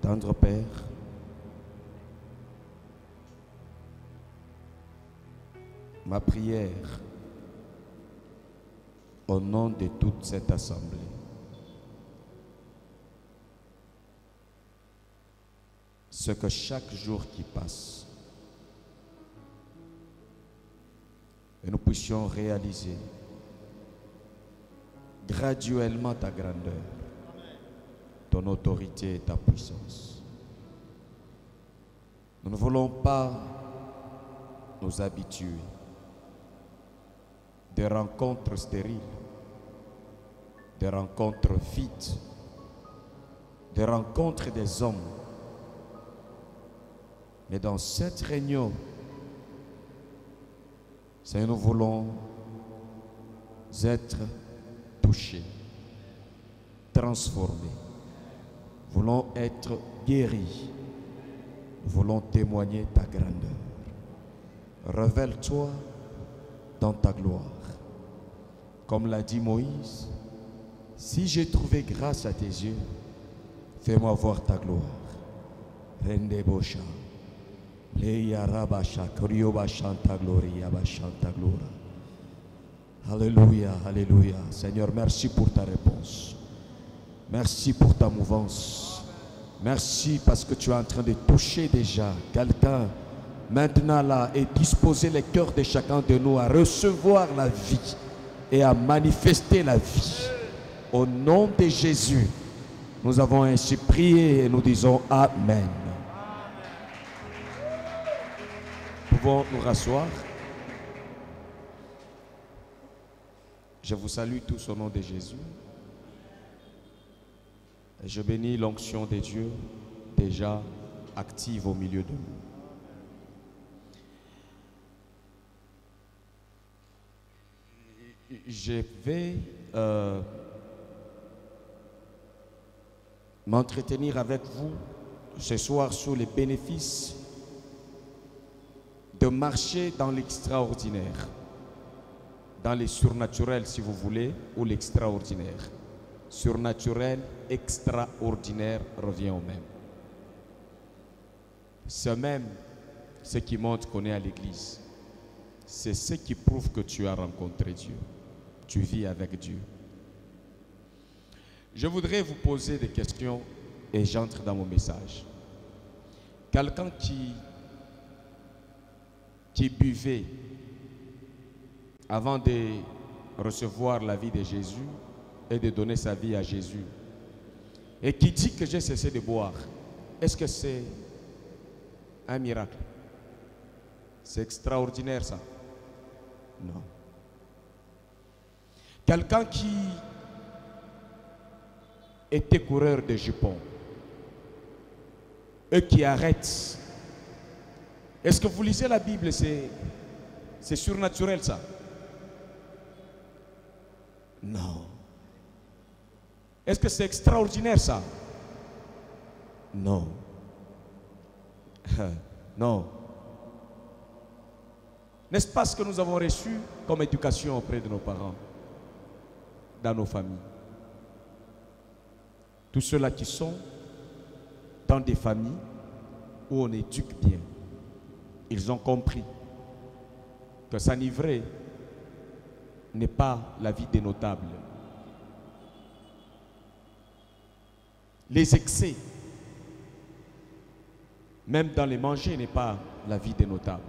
Tendre Père, ma prière au nom de toute cette assemblée, c'est que chaque jour qui passe, et nous puissions réaliser graduellement ta grandeur, ton autorité et ta puissance. Nous ne voulons pas nous habituer des rencontres stériles, des rencontres vides, des rencontres des hommes. Mais dans cette réunion, nous voulons être touchés, transformés. Nous voulons être guéris. Nous voulons témoigner ta grandeur. Révèle-toi dans ta gloire. Comme l'a dit Moïse, si j'ai trouvé grâce à tes yeux, fais-moi voir ta gloire. Rende bosha. Leia rabasha, krioba shanta gloria, bashanta glora. Alléluia, alléluia. Seigneur, merci pour ta réponse. Merci pour ta mouvance. Merci parce que tu es en train de toucher déjà quelqu'un maintenant là et disposer les cœurs de chacun de nous à recevoir la vie et à manifester la vie. Au nom de Jésus, nous avons ainsi prié et nous disons Amen. Nous pouvons nous rasseoir. Je vous salue tous au nom de Jésus. Et je bénis l'onction de Dieu déjà active au milieu de nous. Je vais m'entretenir avec vous ce soir sur les bénéfices de marcher dans l'extraordinaire, dans les surnaturels si vous voulez, ou l'extraordinaire. Surnaturel, extraordinaire revient au même. C'est même ce qui montre qu'on est à l'église. C'est ce qui prouve que tu as rencontré Dieu. Tu vis avec Dieu. Je voudrais vous poser des questions et j'entre dans mon message. Quelqu'un qui buvait avant de recevoir la vie de Jésus et de donner sa vie à Jésus, et qui dit que j'ai cessé de boire, est-ce que c'est un miracle? C'est extraordinaire ça? Non. Quelqu'un qui était coureur de jupons et qui arrête, est-ce que vous lisez la Bible? C'est surnaturel ça? Non. Est-ce que c'est extraordinaire ça? Non. Non. N'est-ce pas ce que nous avons reçu comme éducation auprès de nos parents, dans nos familles? Tous ceux-là qui sont dans des familles où on éduque bien, ils ont compris que s'enivrer n'est pas la vie des notables. Les excès, même dans les manger, n'est pas la vie des notables.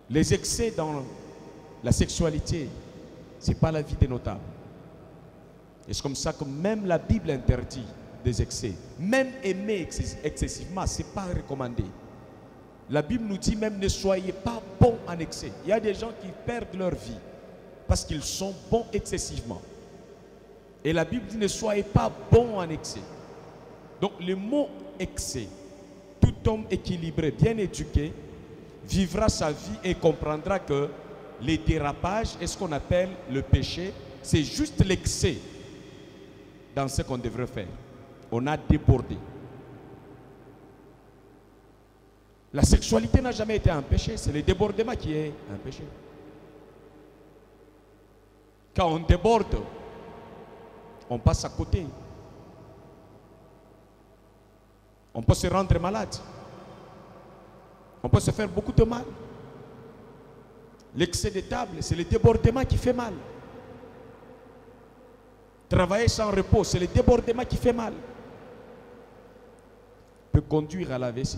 Les excès dans la sexualité, ce n'est pas la vie des notables. Et c'est comme ça que même la Bible interdit des excès. Même aimer excessivement, ce n'est pas recommandé. La Bible nous dit même ne soyez pas bons en excès. Il y a des gens qui perdent leur vie parce qu'ils sont bons excessivement. Et la Bible dit ne soyez pas bons en excès. Donc le mot excès, tout homme équilibré, bien éduqué, vivra sa vie et comprendra que les dérapages et ce qu'on appelle le péché, c'est juste l'excès dans ce qu'on devrait faire. On a débordé. La sexualité n'a jamais été un péché, c'est le débordement qui est un péché. Quand on déborde, on passe à côté. On peut se rendre malade. On peut se faire beaucoup de mal. L'excès de table, c'est le débordement qui fait mal. Travailler sans repos, c'est le débordement qui fait mal. Peut conduire à l'AVC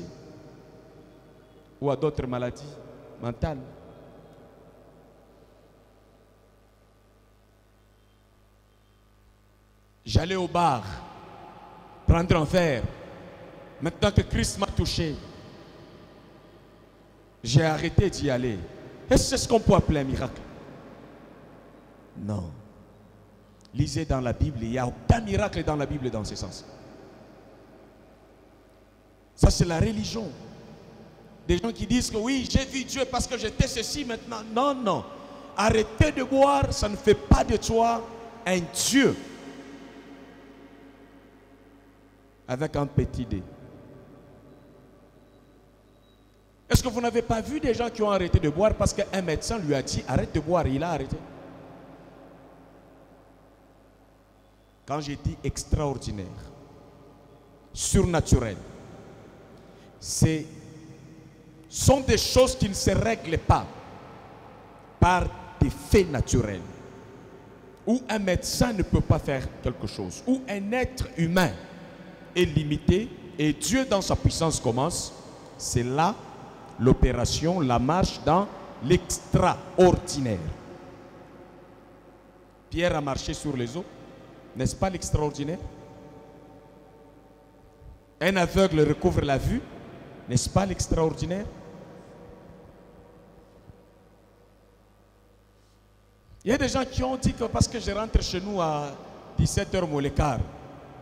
ou à d'autres maladies mentales. J'allais au bar prendre un verre. Maintenant que Christ m'a touché, j'ai arrêté d'y aller. Est-ce que c'est ce qu'on peut appeler un miracle? Non. Lisez dans la Bible, il n'y a aucun miracle dans la Bible dans ce sens. Ça, c'est la religion. Des gens qui disent que oui, j'ai vu Dieu parce que j'étais ceci maintenant. Non, non. Arrêtez de boire, ça ne fait pas de toi un Dieu. Avec un petit dé. Est-ce que vous n'avez pas vu des gens qui ont arrêté de boire parce qu'un médecin lui a dit arrête de boire, il a arrêté? Quand j'ai dit extraordinaire, surnaturel, sont des choses qui ne se règlent pas par des faits naturels, où un médecin ne peut pas faire quelque chose, où un être humain est limité et Dieu dans sa puissance commence. C'est là l'opération, la marche dans l'extraordinaire. Pierre a marché sur les eaux, n'est-ce pas l'extraordinaire? Un aveugle recouvre la vue, n'est-ce pas l'extraordinaire? Il y a des gens qui ont dit que parce que je rentre chez nous à 17h moins le quart,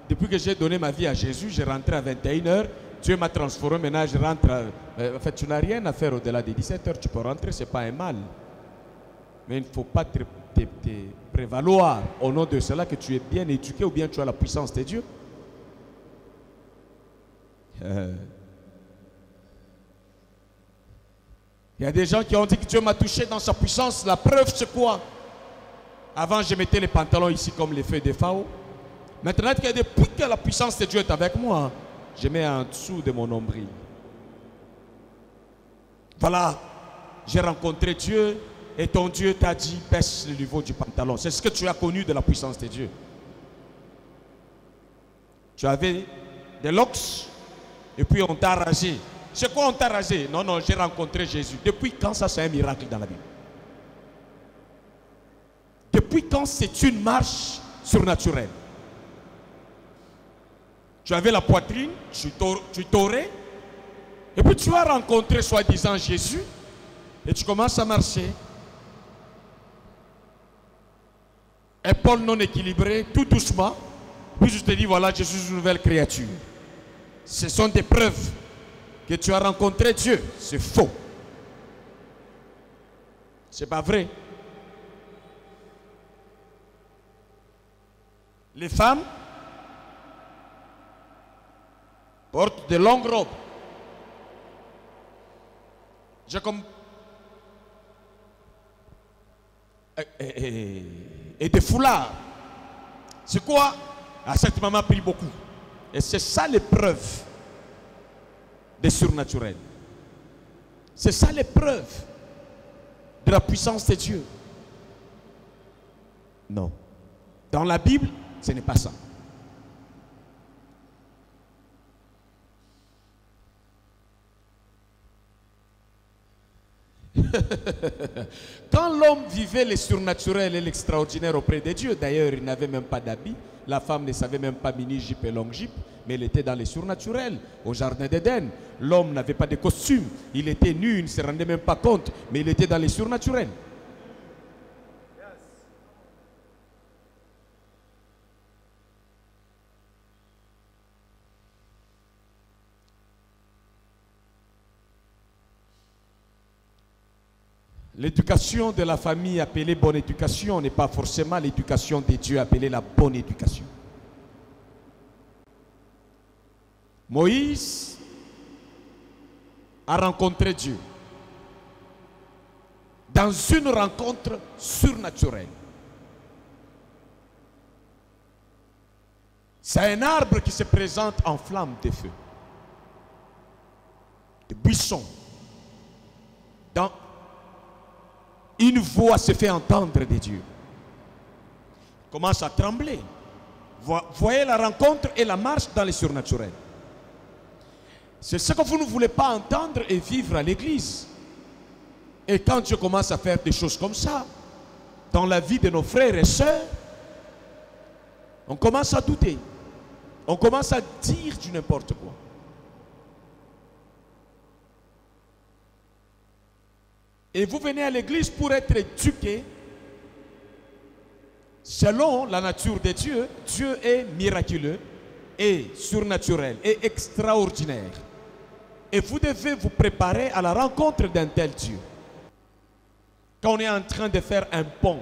depuis que j'ai donné ma vie à Jésus, je rentré à 21h, Dieu m'a transformé, maintenant je rentre. En fait, tu n'as rien à faire au-delà de 17h, tu peux rentrer, ce n'est pas un mal. Mais il ne faut pas te prévaloir au nom de cela que tu es bien éduqué ou bien tu as la puissance de Dieu. Il y a des gens qui ont dit que Dieu m'a touché dans sa puissance. La preuve, c'est quoi? Avant, je mettais les pantalons ici comme les feux de Phao. Maintenant, depuis que la puissance de Dieu est avec moi, je mets en dessous de mon nombril. Voilà, j'ai rencontré Dieu et ton Dieu t'a dit baisse le niveau du pantalon. C'est ce que tu as connu de la puissance de Dieu. Tu avais des locks et puis on t'a rasé. C'est quoi on t'a rasé? Non, non, j'ai rencontré Jésus. Depuis quand ça c'est un miracle dans la Bible? Depuis quand c'est une marche surnaturelle? Tu avais la poitrine, tu t'aurais, et puis tu as rencontré soi-disant Jésus, et tu commences à marcher. Épaules non équilibrées, tout doucement, puis je te dis voilà, je suis une nouvelle créature. Ce sont des preuves que tu as rencontré Dieu. C'est faux. C'est pas vrai. Les femmes portent de longues robes. J'ai comme... Et des foulards. C'est quoi? Ah, cette maman prie beaucoup. Et c'est ça l'épreuve des surnaturels. C'est ça l'épreuve de la puissance de Dieu. Non. Dans la Bible, ce n'est pas ça. Quand l'homme vivait les surnaturels et l'extraordinaire auprès de Dieu, d'ailleurs il n'avait même pas d'habit, la femme ne savait même pas mini-jupe et longue-jupe, mais elle était dans les surnaturels. Au jardin d'Éden, l'homme n'avait pas de costume, il était nu, il ne se rendait même pas compte, mais il était dans les surnaturels. L'éducation de la famille appelée bonne éducation n'est pas forcément l'éducation de Dieu appelée la bonne éducation. Moïse a rencontré Dieu dans une rencontre surnaturelle. C'est un arbre qui se présente en flamme de feu, de buisson. Dans une voix se fait entendre de Dieu. Il commence à trembler. Voyez la rencontre et la marche dans les surnaturels. C'est ce que vous ne voulez pas entendre et vivre à l'église. Et quand Dieu commence à faire des choses comme ça, dans la vie de nos frères et sœurs, on commence à douter. On commence à dire du n'importe quoi. Et vous venez à l'église pour être éduqué selon la nature de Dieu. Dieu est miraculeux et surnaturel et extraordinaire. Et vous devez vous préparer à la rencontre d'un tel Dieu. Quand on est en train de faire un pont,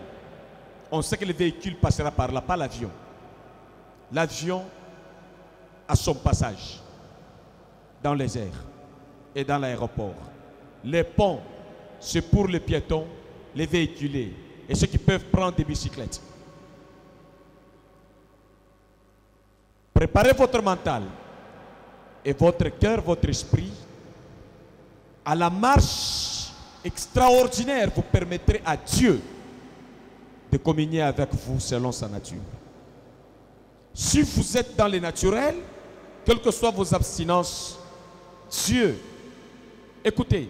on sait que le véhicule passera par là, pas l'avion. L'avion a son passage dans les airs et dans l'aéroport. Les ponts, c'est pour les piétons, les véhiculés et ceux qui peuvent prendre des bicyclettes. Préparez votre mental et votre cœur, votre esprit à la marche extraordinaire. Vous permettrez à Dieu de communier avec vous selon sa nature. Si vous êtes dans les naturels, quelles que soient vos abstinences, Dieu, écoutez,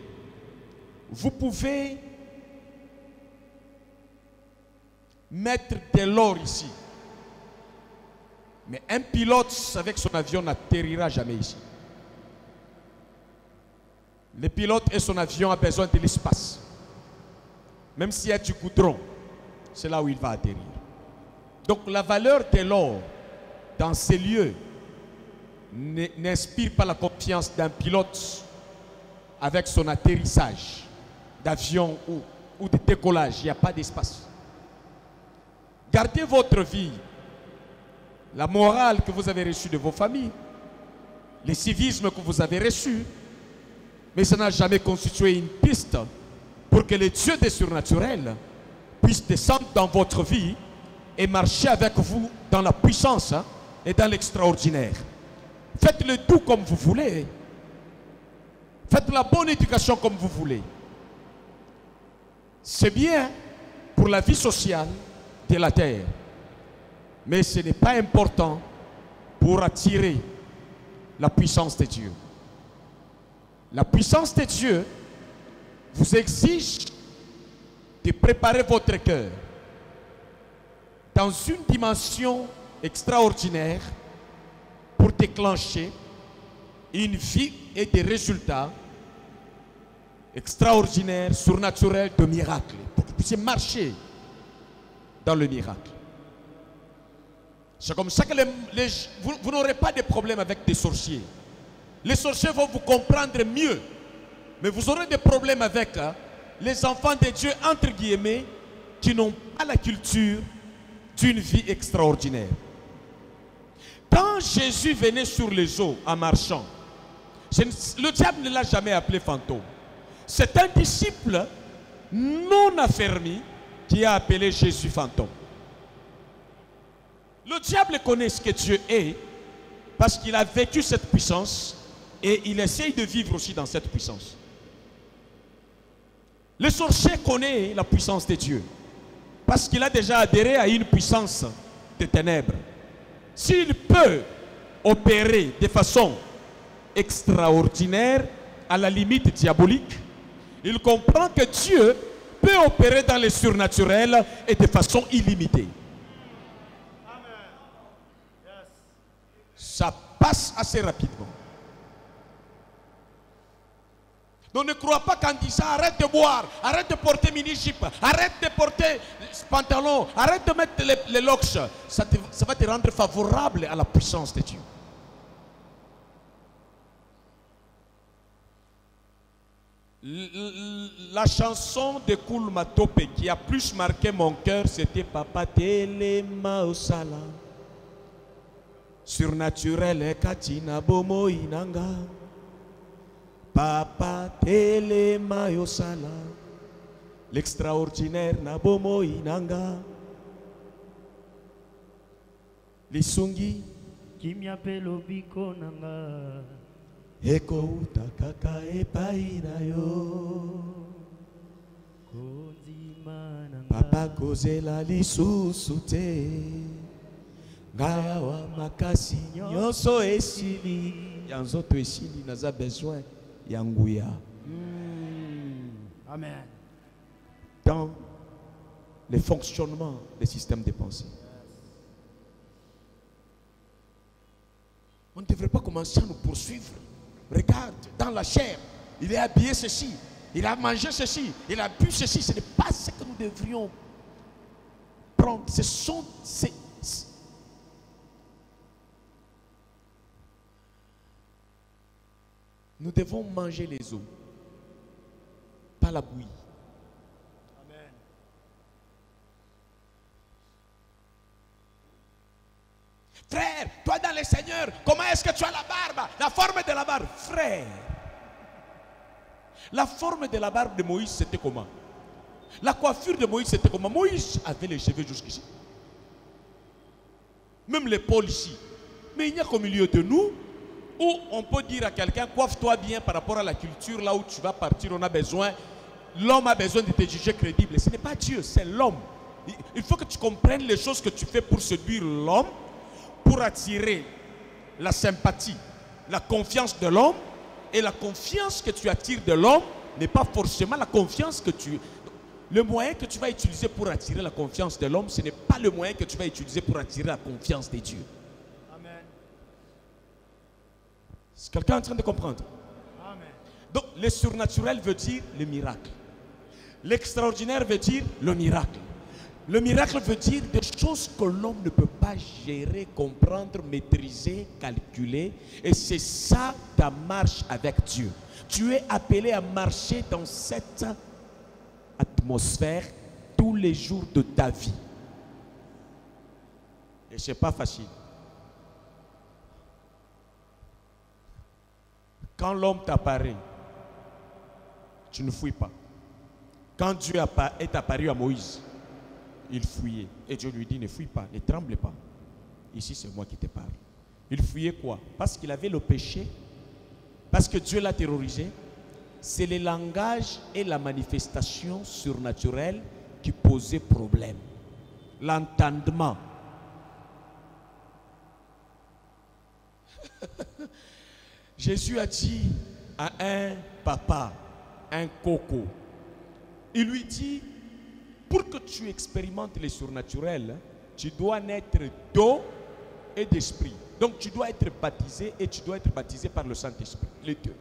vous pouvez mettre de l'or ici. Mais un pilote avec son avion n'atterrira jamais ici. Le pilote et son avion ont besoin de l'espace. Même s'il y a du goudron, c'est là où il va atterrir. Donc la valeur de l'or dans ces lieux n'inspire pas la confiance d'un pilote avec son atterrissage d'avion ou de décollage. Il n'y a pas d'espace. Gardez votre vie, la morale que vous avez reçue de vos familles, le civisme que vous avez reçu, mais ça n'a jamais constitué une piste pour que le Dieu des surnaturels puisse descendre dans votre vie et marcher avec vous dans la puissance et dans l'extraordinaire. Faites-le tout comme vous voulez. Faites la bonne éducation comme vous voulez. C'est bien pour la vie sociale de la terre. Mais ce n'est pas important pour attirer la puissance de Dieu. La puissance de Dieu vous exige de préparer votre cœur dans une dimension extraordinaire pour déclencher une vie et des résultats extraordinaires, surnaturels, de miracles, pour que vous puissiez marcher dans le miracle. C'est comme ça que vous n'aurez pas de problème avec des sorciers. Les sorciers vont vous comprendre mieux, mais vous aurez des problèmes avec les enfants de Dieu, entre guillemets, qui n'ont pas la culture d'une vie extraordinaire. Quand Jésus venait sur les eaux en marchant, le diable ne l'a jamais appelé fantôme. C'est un disciple non affermi qui a appelé Jésus fantôme. Le diable connaît ce que Dieu est parce qu'il a vécu cette puissance et il essaye de vivre aussi dans cette puissance. Le sorcier connaît la puissance de Dieu parce qu'il a déjà adhéré à une puissance de ténèbres. S'il peut opérer de façon extraordinaire, à la limite diabolique, il comprend que Dieu peut opérer dans les surnaturels et de façon illimitée. Ça passe assez rapidement. Donc ne crois pas qu'en disant arrête de boire, arrête de porter mini-jupe, arrête de porter pantalon, arrête de mettre les locks, ça va te rendre favorable à la puissance de Dieu. La chanson de Koul Matope qui a plus marqué mon cœur, c'était Papa Telema Osala. Surnaturel Katina Bomo Inanga. Papa Telema Osala. L'extraordinaire Nabomo Inanga. Lisungi kimia pe lobiko nanga ekouta kaka epai na yo kondima nanga papa kozela lisusu te ngai awa makasi nyonso esili ya nzoto esili naza besoin ya nguya. Amen. Dans le fonctionnement des systèmes de pensée. On ne devrait pas commencer à nous poursuivre. Regarde, dans la chair, il est habillé ceci, il a mangé ceci, il a bu ceci. Ce n'est pas ce que nous devrions prendre. Nous devons manger les os, pas la bouillie. Amen. Frère, toi dans le Seigneur, comment est-ce que tu as la barbe? La forme de la barbe. Frère, la forme de la barbe de Moïse, c'était comment? La coiffure de Moïse, c'était comment? Moïse avait les cheveux jusqu'ici. Même l'épaule ici. Mais il n'y a qu'au milieu de nous où on peut dire à quelqu'un, coiffe-toi bien par rapport à la culture, là où tu vas partir, on a besoin. L'homme a besoin de te juger crédible. Ce n'est pas Dieu, c'est l'homme. Il faut que tu comprennes les choses que tu fais pour séduire l'homme, pour attirer la sympathie, la confiance de l'homme. Et la confiance que tu attires de l'homme n'est pas forcément la confiance que tu... Le moyen que tu vas utiliser pour attirer la confiance de l'homme, ce n'est pas le moyen que tu vas utiliser pour attirer la confiance de Dieu. Amen. Est-ce que quelqu'un est en train de comprendre? Amen. Donc, le surnaturel veut dire le miracle. L'extraordinaire veut dire le miracle. Le miracle veut dire des choses que l'homme ne peut pas gérer, comprendre, maîtriser, calculer. Et c'est ça ta marche avec Dieu. Tu es appelé à marcher dans cette atmosphère tous les jours de ta vie. Et ce n'est pas facile. Quand l'homme t'apparaît, tu ne fouilles pas. Quand Dieu est apparu à Moïse, il fouillait. Et Dieu lui dit, ne fouille pas, ne tremble pas. Ici, c'est moi qui te parle. Il fouillait quoi? Parce qu'il avait le péché, parce que Dieu l'a terrorisé. C'est le langage et la manifestation surnaturelle qui posaient problème. L'entendement. Jésus a dit à un papa, un coco, il lui dit, pour que tu expérimentes les surnaturels, tu dois naître d'eau et d'esprit. Donc tu dois être baptisé et tu dois être baptisé par le Saint-Esprit, les deux.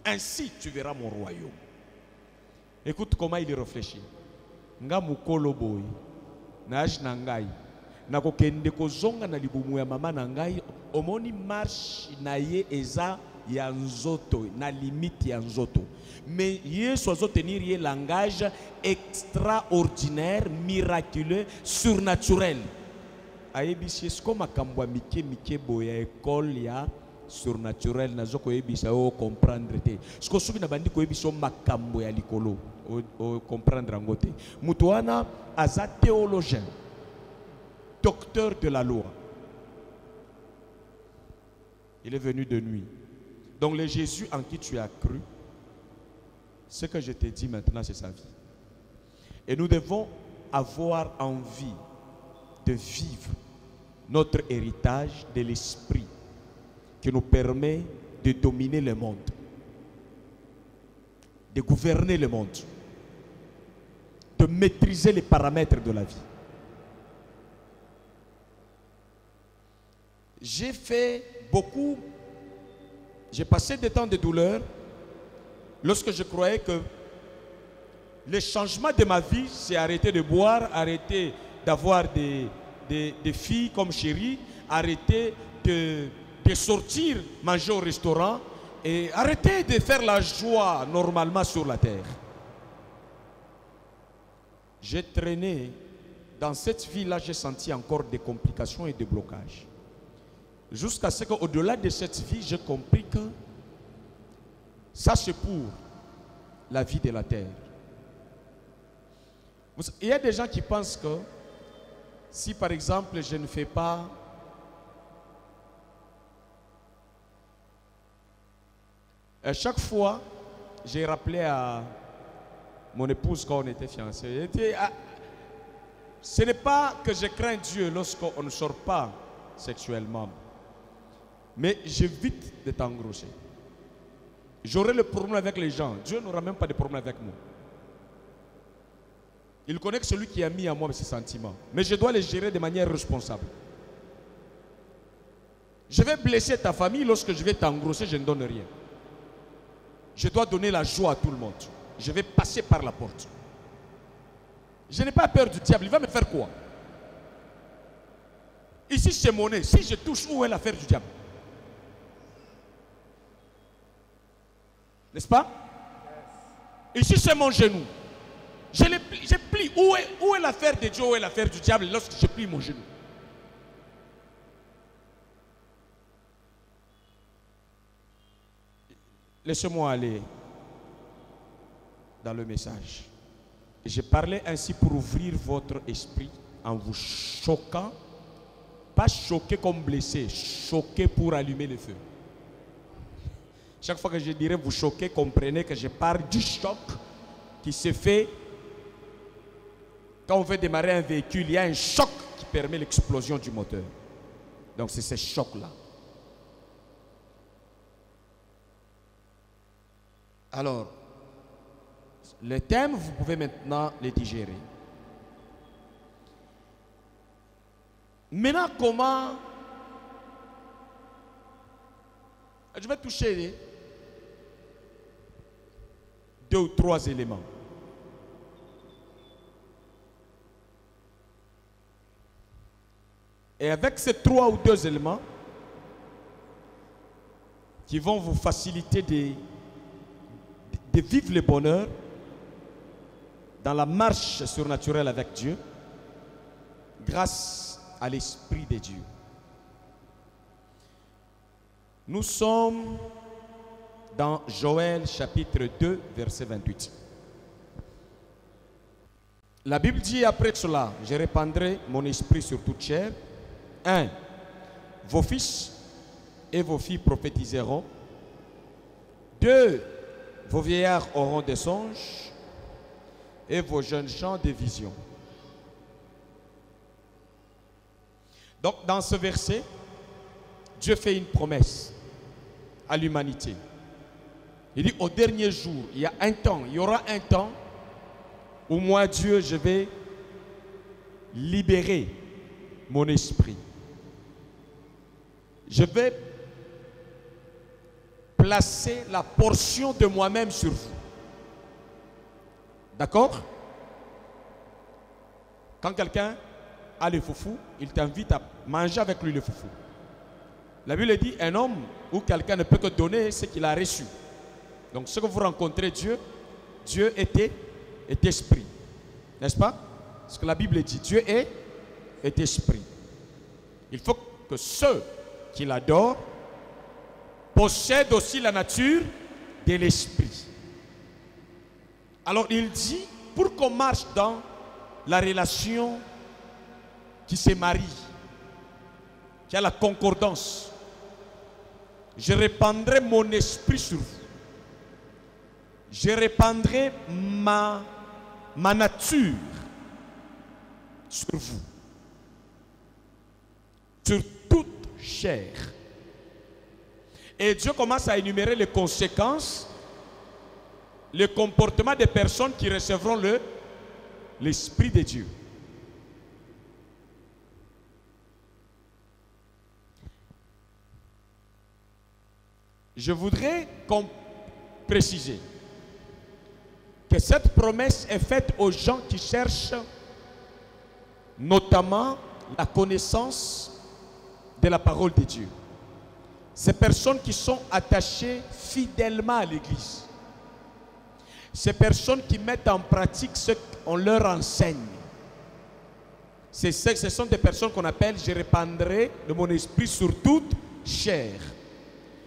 Ainsi tu verras mon royaume. Écoute comment il réfléchit. Nga mukolo boy, naj nangai, nako kende kozonga na libumu ya mama nangai, omoni marche na ye eza ya nzoto, na limite ya nzoto. Mais Yesu azo tenir ye langage extraordinaire, miraculeux, surnaturel. Ayebisi esko makambo mike mike boya école ya surnaturel nazo koyebisa o comprendre te. Esko soki na bandi koyebisa makambo ya likolo o comprendre ngote. Mutu wana aza théologien, docteur de la loi. Il est venu de nuit. Donc le Jésus en qui tu as cru, ce que je te dis maintenant, c'est sa vie. Et nous devons avoir envie de vivre notre héritage de l'esprit qui nous permet de dominer le monde, de gouverner le monde, de maîtriser les paramètres de la vie. J'ai fait beaucoup, j'ai passé des temps de douleur lorsque je croyais que le changement de ma vie, c'est arrêter de boire, arrêter d'avoir des filles comme chérie, arrêter de sortir, manger au restaurant et arrêter de faire la joie normalement sur la terre. J'ai traîné dans cette vie-là, j'ai senti encore des complications et des blocages. Jusqu'à ce qu'au-delà de cette vie, j'ai compris que ça c'est pour la vie de la terre. Il y a des gens qui pensent que si par exemple je ne fais pas À chaque fois, j'ai rappelé à mon épouse quand on était fiancés. Ce n'est pas que je crains Dieu lorsqu'on ne sort pas sexuellement, mais j'évite de t'engrosser. J'aurai le problème avec les gens. Dieu n'aura même pas de problème avec moi. Il connaît que celui qui a mis à moi ses sentiments. Mais je dois les gérer de manière responsable. Je vais blesser ta famille lorsque je vais t'engrosser, je ne donne rien. Je dois donner la joie à tout le monde. Je vais passer par la porte. Je n'ai pas peur du diable. Il va me faire quoi? Ici, c'est mon nez. Si je touche, où est l'affaire du diable? N'est-ce pas? Ici, c'est mon genou. Je plie. Où est l'affaire de Dieu? Où est l'affaire du diable lorsque je plie mon genou? Laissez-moi aller dans le message. Je parlais ainsi pour ouvrir votre esprit en vous choquant. Pas choqué comme blessé, choqué pour allumer le feu. Chaque fois que je dirais vous choquer, comprenez que je parle du choc qui se fait quand on veut démarrer un véhicule. Il y a un choc qui permet l'explosion du moteur. Donc c'est ce choc-là. Alors, le thème, vous pouvez maintenant le digérer. Maintenant, comment... Je vais toucher 2 ou 3 éléments. Et avec ces 3 ou 2 éléments qui vont vous faciliter de vivre le bonheur dans la marche surnaturelle avec Dieu grâce à l'Esprit de Dieu. Nous sommes dans Joël chapitre 2 verset 28. La Bible dit après cela, je répandrai mon esprit sur toute chair. 1. Vos fils et vos filles prophétiseront. 2. Vos vieillards auront des songes et vos jeunes gens des visions. Donc dans ce verset, Dieu fait une promesse à l'humanité. Il dit au dernier jour, il y aura un temps où moi Dieu, je vais libérer mon esprit. Je vais placer la portion de moi-même sur vous. D'accord? Quand quelqu'un a le foufou, il t'invite à manger avec lui le foufou. La Bible dit, un homme ou quelqu'un ne peut que donner ce qu'il a reçu. Donc, ce que vous rencontrez Dieu, Dieu est esprit. N'est-ce pas? Ce que la Bible dit, Dieu est esprit. Il faut que ceux qui l'adorent possèdent aussi la nature de l'esprit. Alors, il dit, pour qu'on marche dans la relation qui se marie, qui a la concordance, je répandrai mon esprit sur vous. Je répandrai ma nature sur vous, sur toute chair. Et Dieu commence à énumérer les conséquences, le comportement des personnes qui recevront l'Esprit de Dieu. Je voudrais qu'on précise que cette promesse est faite aux gens qui cherchent notamment la connaissance de la parole de Dieu. Ces personnes qui sont attachées fidèlement à l'Église. Ces personnes qui mettent en pratique ce qu'on leur enseigne. Ce sont des personnes qu'on appelle « Je répandrai de mon esprit sur toute chair ».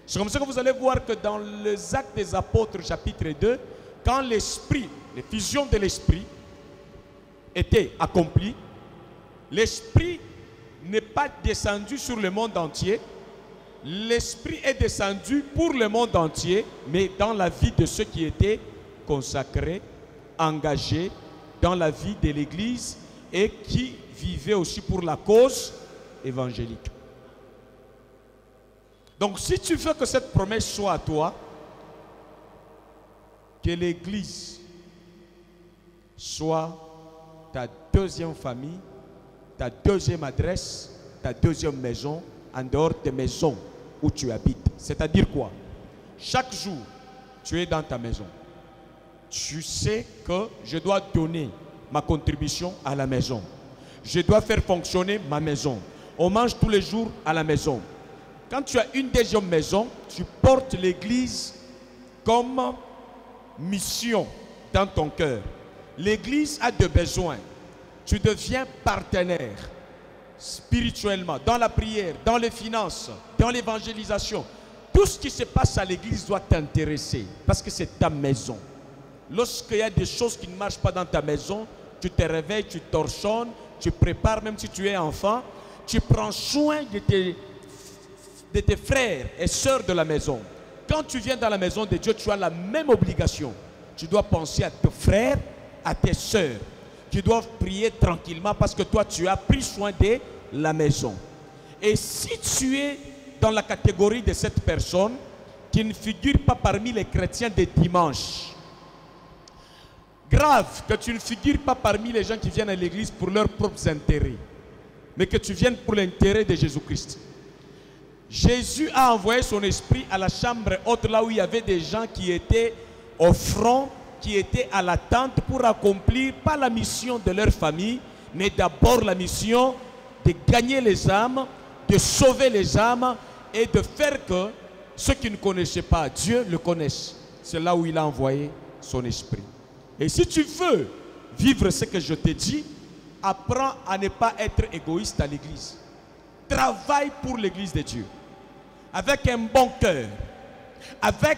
C'est comme ça que vous allez voir que dans les Actes des Apôtres chapitre 2, quand l'esprit, l'effusion de l'esprit était accomplie, l'esprit n'est pas descendu sur le monde entier, l'Esprit est descendu pour le monde entier, mais dans la vie de ceux qui étaient consacrés, engagés dans la vie de l'Église et qui vivaient aussi pour la cause évangélique. Donc si tu veux que cette promesse soit à toi, que l'Église soit ta deuxième famille, ta deuxième adresse, ta deuxième maison, en dehors des maisons où tu habites. C'est-à-dire quoi? Chaque jour, tu es dans ta maison. Tu sais que je dois donner ma contribution à la maison. Je dois faire fonctionner ma maison. On mange tous les jours à la maison. Quand tu as une deuxième maison, tu portes l'Église comme mission dans ton cœur. L'Église a des besoins. Tu deviens partenaire spirituellement, dans la prière, dans les finances, dans l'évangélisation. Tout ce qui se passe à l'Église doit t'intéresser parce que c'est ta maison. Lorsqu'il y a des choses qui ne marchent pas dans ta maison, tu te réveilles, tu torchonnes, tu prépares, même si tu es enfant, tu prends soin de tes frères et sœurs de la maison. Quand tu viens dans la maison de Dieu, tu as la même obligation. Tu dois penser à tes frères, à tes sœurs, qui doivent prier tranquillement parce que toi, tu as pris soin de la maison. Et si tu es dans la catégorie de cette personne qui ne figure pas parmi les chrétiens des dimanches, grave que tu ne figures pas parmi les gens qui viennent à l'église pour leurs propres intérêts, mais que tu viennes pour l'intérêt de Jésus-Christ. Jésus a envoyé son esprit à la chambre haute, là où il y avait des gens qui étaient au front, qui étaient à l'attente pour accomplir pas la mission de leur famille, mais d'abord la mission de gagner les âmes, de sauver les âmes et de faire que ceux qui ne connaissaient pas Dieu le connaissent. C'est là où il a envoyé son esprit. Et si tu veux vivre ce que je te dis, apprends à ne pas être égoïste à l'église. Travaille pour l'église de Dieu. Avec un bon cœur. Avec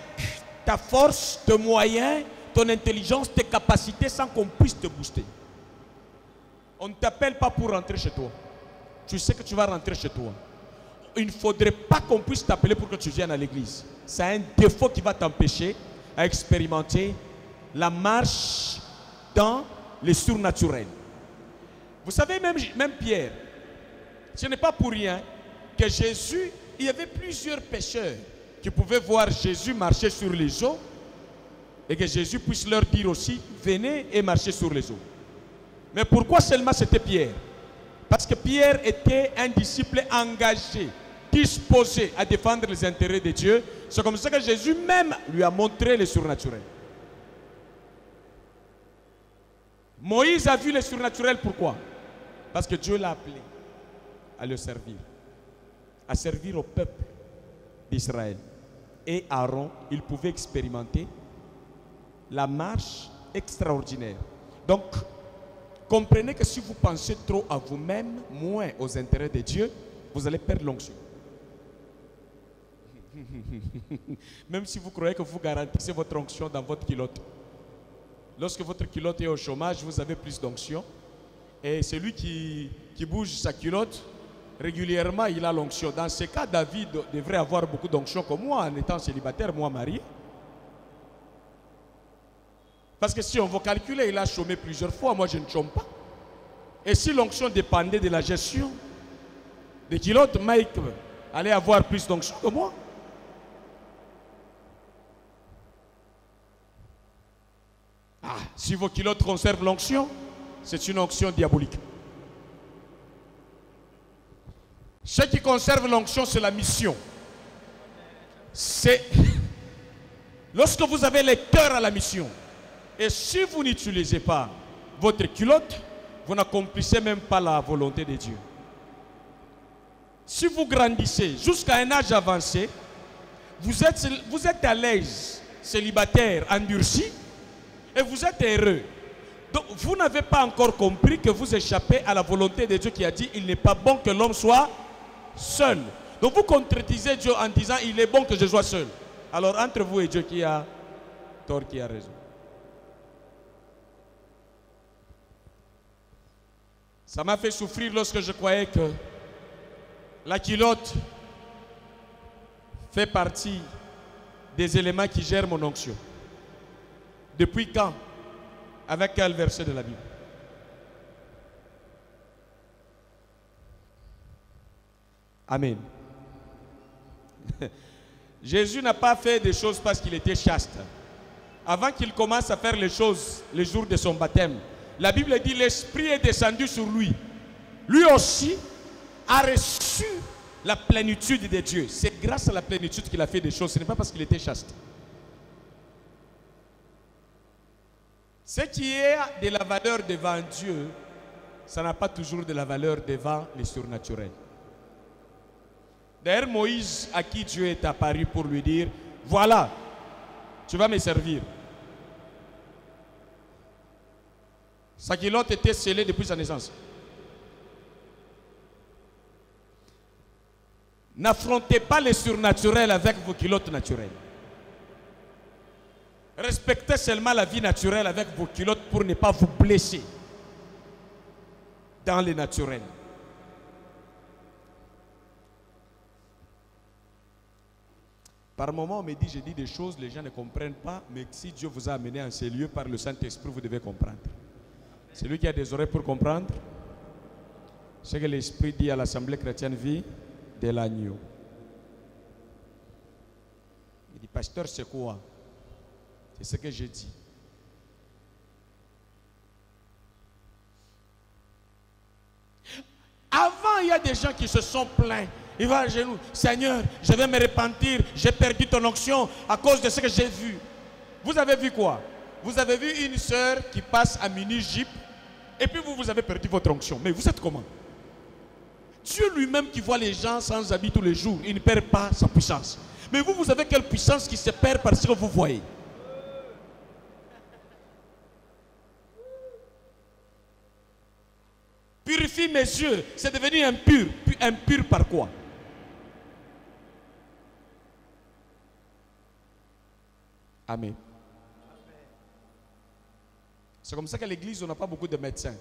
ta force, tes moyens, ton intelligence, tes capacités, sans qu'on puisse te booster. On ne t'appelle pas pour rentrer chez toi. Tu sais que tu vas rentrer chez toi. Il ne faudrait pas qu'on puisse t'appeler pour que tu viennes à l'église. C'est un défaut qui va t'empêcher à expérimenter la marche dans les surnaturels. Vous savez, même Pierre, ce n'est pas pour rien que Jésus, il y avait plusieurs pécheurs qui pouvaient voir Jésus marcher sur les eaux et que Jésus puisse leur dire aussi, venez et marchez sur les eaux. Mais pourquoi seulement c'était Pierre? Parce que Pierre était un disciple engagé, disposé à défendre les intérêts de Dieu. C'est comme ça que Jésus même lui a montré le surnaturel. Moïse a vu le surnaturel, pourquoi? Parce que Dieu l'a appelé à le servir, à servir au peuple d'Israël. Et Aaron, il pouvait expérimenter la marche extraordinaire. Donc, comprenez que si vous pensez trop à vous-même, moins aux intérêts de Dieu, vous allez perdre l'onction. Même si vous croyez que vous garantissez votre onction dans votre culotte. Lorsque votre culotte est au chômage, vous avez plus d'onction. Et celui qui bouge sa culotte, régulièrement, il a l'onction. Dans ce cas, David devrait avoir beaucoup d'onction comme moi, en étant célibataire, moi marié. Parce que si on veut calculer, il a chômé plusieurs fois, moi je ne chôme pas. Et si l'onction dépendait de la gestion des culottes, Mike allait avoir plus d'onction que moi. Ah, si vos culottes conservent l'onction, c'est une onction diabolique. Ce qui conserve l'onction, c'est la mission. C'est lorsque vous avez le cœur à la mission. Et si vous n'utilisez pas votre culotte, vous n'accomplissez même pas la volonté de Dieu. Si vous grandissez jusqu'à un âge avancé, vous êtes à l'aise, célibataire, endurci, et vous êtes heureux. Donc vous n'avez pas encore compris que vous échappez à la volonté de Dieu qui a dit il n'est pas bon que l'homme soit seul. Donc vous contredisez Dieu en disant il est bon que je sois seul. Alors entre vous et Dieu, qui a tort, qui a raison? Ça m'a fait souffrir lorsque je croyais que la culotte fait partie des éléments qui gèrent mon onction. Depuis quand? Avec quel verset de la Bible? Amen. Jésus n'a pas fait des choses parce qu'il était chaste. Avant qu'il commence à faire les choses le jour de son baptême, la Bible dit l'Esprit est descendu sur lui. Lui aussi a reçu la plénitude de Dieu. C'est grâce à la plénitude qu'il a fait des choses. Ce n'est pas parce qu'il était chaste. Ce qui est de la valeur devant Dieu, ça n'a pas toujours de la valeur devant les surnaturels. D'ailleurs, Moïse, à qui Dieu est apparu pour lui dire, voilà, tu vas me servir. Sa culotte était scellée depuis sa naissance. N'affrontez pas les surnaturels avec vos culottes naturelles. Respectez seulement la vie naturelle avec vos culottes pour ne pas vous blesser dans les naturels. Par moments, on me dit, je dis des choses, les gens ne comprennent pas, mais si Dieu vous a amené en ces lieux par le Saint-Esprit, vous devez comprendre. Celui qui a des oreilles pour comprendre, ce que l'Esprit dit à l'Assemblée chrétienne vie de l'agneau. Il dit, pasteur, c'est quoi? C'est ce que j'ai dit. Avant, il y a des gens qui se sont plaints. Il va à genoux. Seigneur, je vais me repentir. J'ai perdu ton onction à cause de ce que j'ai vu. Vous avez vu quoi? Vous avez vu une sœur qui passe à mini-jeep et puis vous avez perdu votre onction. Mais vous êtes comment? Dieu lui-même qui voit les gens sans habit tous les jours, il ne perd pas sa puissance. Mais vous avez quelle puissance qui se perd parce que vous voyez? Purifie mes yeux, c'est devenu impur. Impur par quoi? Amen. C'est comme ça qu'à l'église, on n'a pas beaucoup de médecins.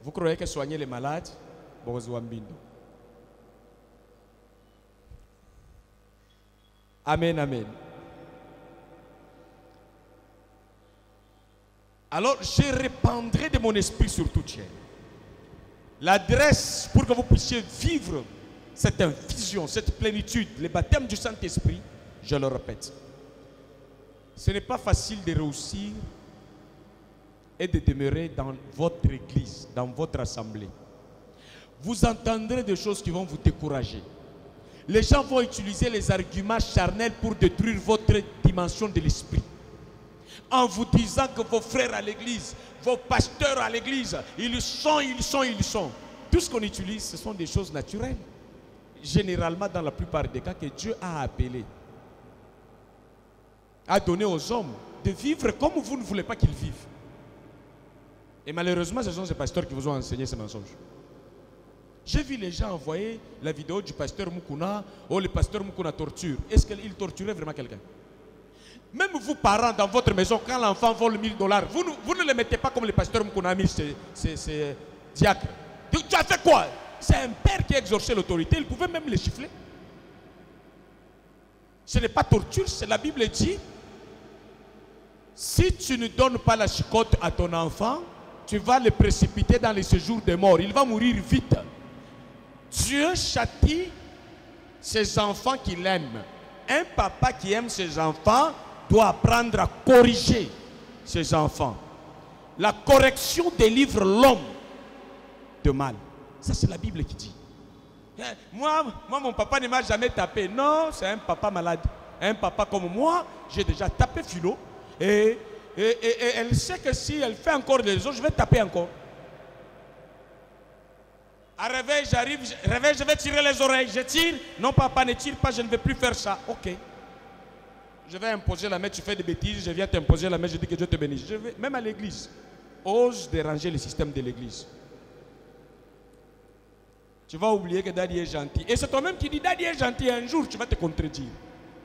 Vous croyez que soigner les malades, amen, amen. Alors, je répandrai de mon esprit sur toute chair. L'adresse pour que vous puissiez vivre cette infusion, cette plénitude, le baptême du Saint-Esprit, je le répète. Ce n'est pas facile de réussir et de demeurer dans votre église, dans votre assemblée. Vous entendrez des choses qui vont vous décourager. Les gens vont utiliser les arguments charnels pour détruire votre dimension de l'esprit. En vous disant que vos frères à l'église, vos pasteurs à l'église, ils sont. Tout ce qu'on utilise, ce sont des choses naturelles. Généralement, dans la plupart des cas, que Dieu a appelé, a donné aux hommes de vivre comme vous ne voulez pas qu'ils vivent. Et malheureusement, ce sont ces pasteurs qui vous ont enseigné ces mensonges. J'ai vu les gens envoyer la vidéo du pasteur Mukuna, oh le pasteur Mukuna torture. Est-ce qu'il torturait vraiment quelqu'un? Même vous, parents, dans votre maison, quand l'enfant vole $1000, vous ne le mettez pas comme le pasteur Mukuna a mis ses diacres. Tu as fait quoi? C'est un père qui a exercé l'autorité, il pouvait même le chiffler. Ce n'est pas torture, c'est la Bible dit. Si tu ne donnes pas la chicotte à ton enfant, tu vas le précipiter dans les séjours des morts. Il va mourir vite. Dieu châtie ses enfants qu'il aime. Un papa qui aime ses enfants doit apprendre à corriger ses enfants. La correction délivre l'homme de mal. Ça, c'est la Bible qui dit. Moi, mon papa ne m'a jamais tapé. Non, c'est un papa malade. Un papa comme moi, j'ai déjà tapé Philo. Et elle sait que si elle fait encore des autres, je vais taper encore. À réveil, j'arrive, je vais tirer les oreilles. Je tire. Non, papa, ne tire pas, je ne vais plus faire ça. Ok. Je vais imposer la main, tu fais des bêtises, je viens t'imposer la main, je dis que Dieu te bénisse. Je vais, même à l'église, ose déranger le système de l'église. Tu vas oublier que Daddy est gentil. Et c'est toi-même qui dis Daddy est gentil. Un jour, tu vas te contredire.